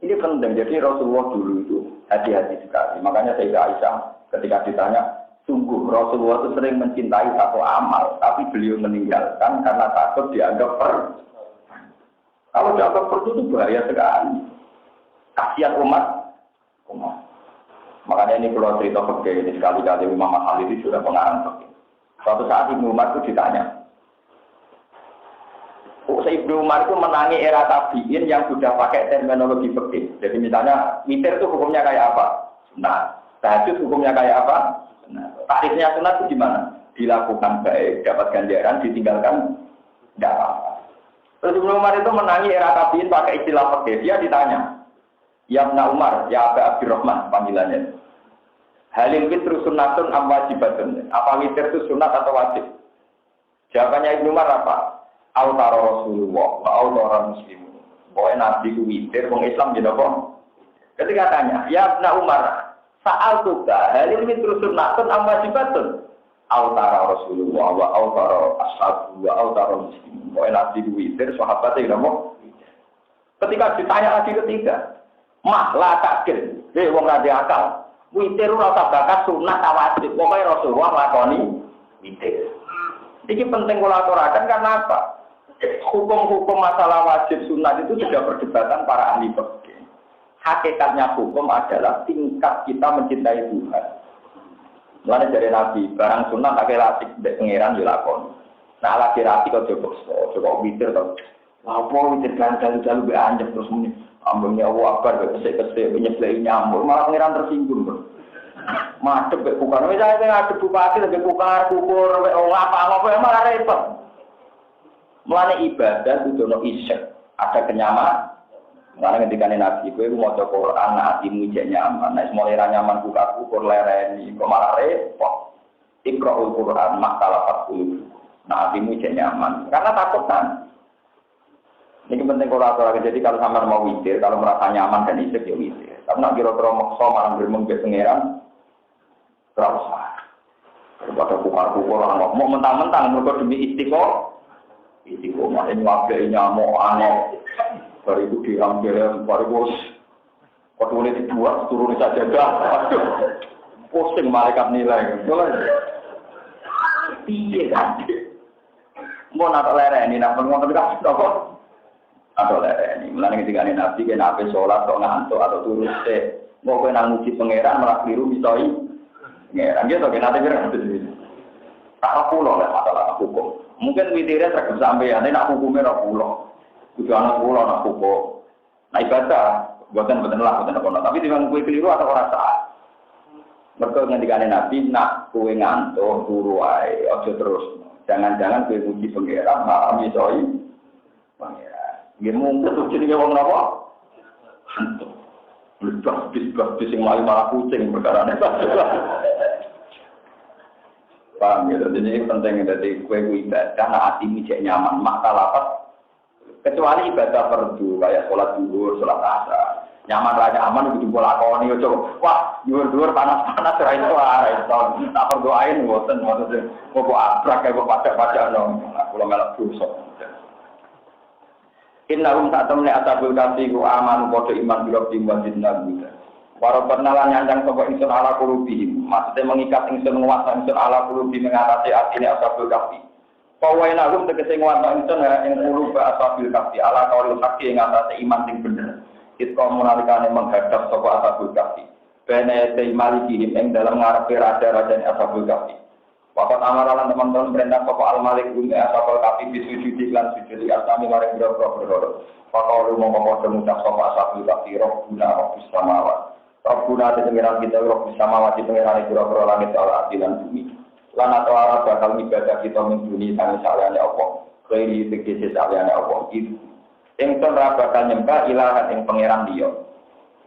Ini penting. Jadi Rasulullah dulu itu hati-hati sekali. Makanya Sayyidah Aisyah ketika ditanya, sungguh Rasulullah itu sering mencintai satu amal, tapi beliau meninggalkan karena takut dianggap Kalau dianggap itu bahaya sekali. Kasihan umat. Makanya ini kalau cerita fakir ini sekali-kali Imam Ahmad itu sudah pengarang fakir. Suatu saat Ibnu Umar itu ditanya, Ibnu Umar itu menangi era tabiin yang sudah pakai terminologi fikih. Jadi misalnya witir itu hukumnya kayak apa? Sunat. Tahajud hukumnya kayak apa? Sunat. Tarifnya sunat itu gimana? Dilakukan baik, dapat ganjaran, ditinggalkan tidak apa-apa. Terus Ibnu Umar itu menangi era tabiin pakai istilah fikih. Dia ditanya, "Ya Ibnu Umar, ya Aba Abdurrahman," panggilannya. "Halil witru sunnatun am wajibatun?" Apa witir itu sunat atau wajib? Jawabannya Ibnu Umar apa? Autara Rasulullah, autara Muslimun. Pokoknya Nabi ku witir, orang Islam jadi apa? Ketika tanya, "Ya Ibnu Umar, sa'al tuka, halil witru sunnatun am wajibatun?" Autara Rasulullah, wa autara ashabu, wa autara Muslimun. Pokoknya Nabi ku witir, sahabatnya jadi apa? Ketika ditanya lagi ketiga, "Mah, lah takdir, wong rada akal. Witir rasa bakat sunat wajib, pokoknya Rasulullah nglakoni witir." Ini penting kula aturaken karena apa? Hukum-hukum masalah wajib sunat itu sudah perdebatan para ahli fikih. Hakikatnya hukum adalah tingkat kita mencintai Tuhan. Mulane dari Nabi, barang sunat pakai lasik mbek pangeran yo lakoni. Nah lagi rapi kok coba witir to. Apa witir kan dalu-dalu mbek anjep terus muni. Ambune Allah akbar kesek-kesek nyebleki nyamuk, malah pangeran tersinggung kok. Madhep mbek bukan wis ae ngadep bupati mbek bukan kukur mbek apa-apa malah repot. Mulane ibadah itu ono isyek, ada kenyamanan. Karena ketika Nabi kowe maca Quran atimu jek nyaman, nek mulai ra nyaman buka ukur lereni, kok malah repot. Iqra'ul Quran maktalafat qulub. Nah atimu jek nyaman, karena takut kan. Ini penting kalau jadi kalau sampean mau witir, kalau merasa nyaman dan isek ya witir. Tapi nak kira-kira maksa marang bermengke pangeran terasa. Kepada kukar-kukar mau mentang-mentang mereka demi istiqomah ini wakil nyamuk aneh. Baru itu diambil, baru bos. Waktu ini dibuat, turun saja dah. Posting malaikat nilai. Iya kan? Mau nak lereni, nak pengontrol kasih apa? Atau lereni. Mulanya ketika ini nabi, kena apa sholat, atau ngantuk, atau turun teh. Mau kena muji pangeran, malah biru misoi. Pangeran gitu, kena ada kira tak pulau lah masalah hukum. Mungkin witirnya terkait sampai ya, nak hukumnya nak pulau. Tujuan pulau nak hukum. Nah ibadah, buatan lah, buatan apa. Tapi dengan kue keliru atau rasa. Mereka ngendikane nabi nak kue ngantuk turu ae, ojo terus. Jangan-jangan kue muji pangeran, malah misoi. Pangeran. Nggih mungkin tuh jenenge wong napa? Hantu. Bis sing malah kucing perkarane. Paham ya, jadi penting dari kue ibadah, karena hati mijak nyaman, maka lapat. Kecuali ibadah perdu, kayak sholat duhur, sholat asar. Nyaman raja aman, begitu bola koni, wah, duhur panas-panas, tak berdoain, bosan, maksudnya, mau abrak, kayak pajak-pajak, kalau melak busuk. Innahum tak temne atabul kasih ku aman, bodoh iman, bilok dimbuat nabi. Para penalan nyandang sopo ingsun ala kulubihim, maksudnya mengikat ingsun nguasa ingsun ala kulubihim mengatasi atine ashabul kahfi. Pawai nagum tegese nguasa ingsun ing kuluba ashabul kahfi ala qaulil haqqi ing atase iman sing bener. Kita munalikane menghadap sopo ashabul kahfi. Bene te malikihim ing dalam ngarepe raja-raja ashabul kahfi. Wakat amaralan teman-teman perintah sopo al-malik ing ashabul kahfi bisujudi lan sujudi asami maring boro-boro. Faqalu mongko mudah sopo ashabul kahfi robbuna rabbus samawati. Rabbuna di pengiran kita, Rabb bisa mawati pengiran itu, Rabb langit Allah adilan bumi. Lana ta'ala bakal ibadah kita minggu sang saliannya Allah. Kiri tegesi saliannya Allah. Ingsun bakal nyembah ilahan yang pengiran dia.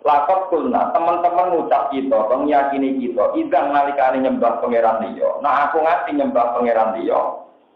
Lakot kulna, teman-teman ngucap kita, meyakini kita, idang nalikani nyembah pengiran dia. Nah aku ngasih nyembah pengiran dia.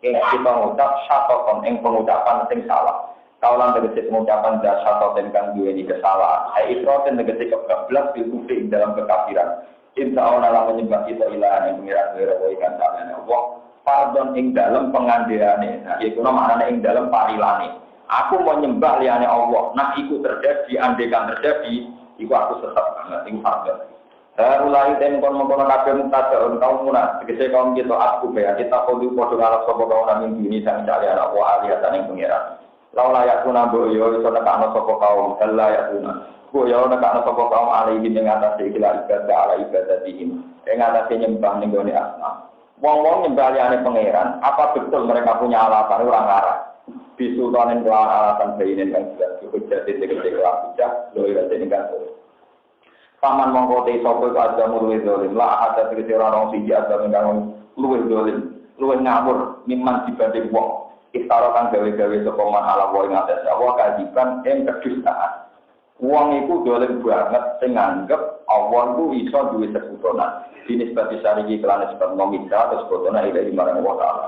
Kita ngucap syatoton yang pengucapan sing salah. Kaulan tegesi pengucapan dasar atau tentang dua ini kesalahan. Ikrotin tegesi kebablas bilkufri dalam kekafiran. Insya Allah menyembah kita ilahan yang mengira ikan salahnya Allah. Pardon ing dalam pengandiane. Nah, itu maknanya ing dalam parilane. Aku mau nyembah liane Allah. Nah, itu terjadi, andekan terjadi, itu aku sesat banget. Itu pardon. Ulai ten kon mengkono kabeh mutadaun kaum munah. Tegesi kaum kita aku ya kita kudu padha ngalap sapa kaum nang ini sang salahnya Allah alihatan yang mengira. Lau layak guna boyo itu nekakno sapa kaum layak guna boyo nekakno sapa kaum alihi ing atase ikhlas ibadah ala ibadatihim ing atase nyembah ning gone asna wong-wong nyembah liyane pangeran apa betul mereka punya alasan ora ngarah bisultanen kelawan alasan bayin kang jelas hujjah tegese kelawan hujjah lho ira dening paman mongko te sapa iku adamu luwih dolim la ada tegese ora ono siji adamu kang luwih dolim luwih ngawur mimman dibanding wong Istarokan gawe-gawe sokoman ala wa ing atas Allah kajiban yang kedustaan. Uang itu dolim banget sing nganggep Allah itu iso duwe sekutonan. Ini sebagai syariki kelan sebab ngomita atau sekutonan ilahi marang wa ta'ala.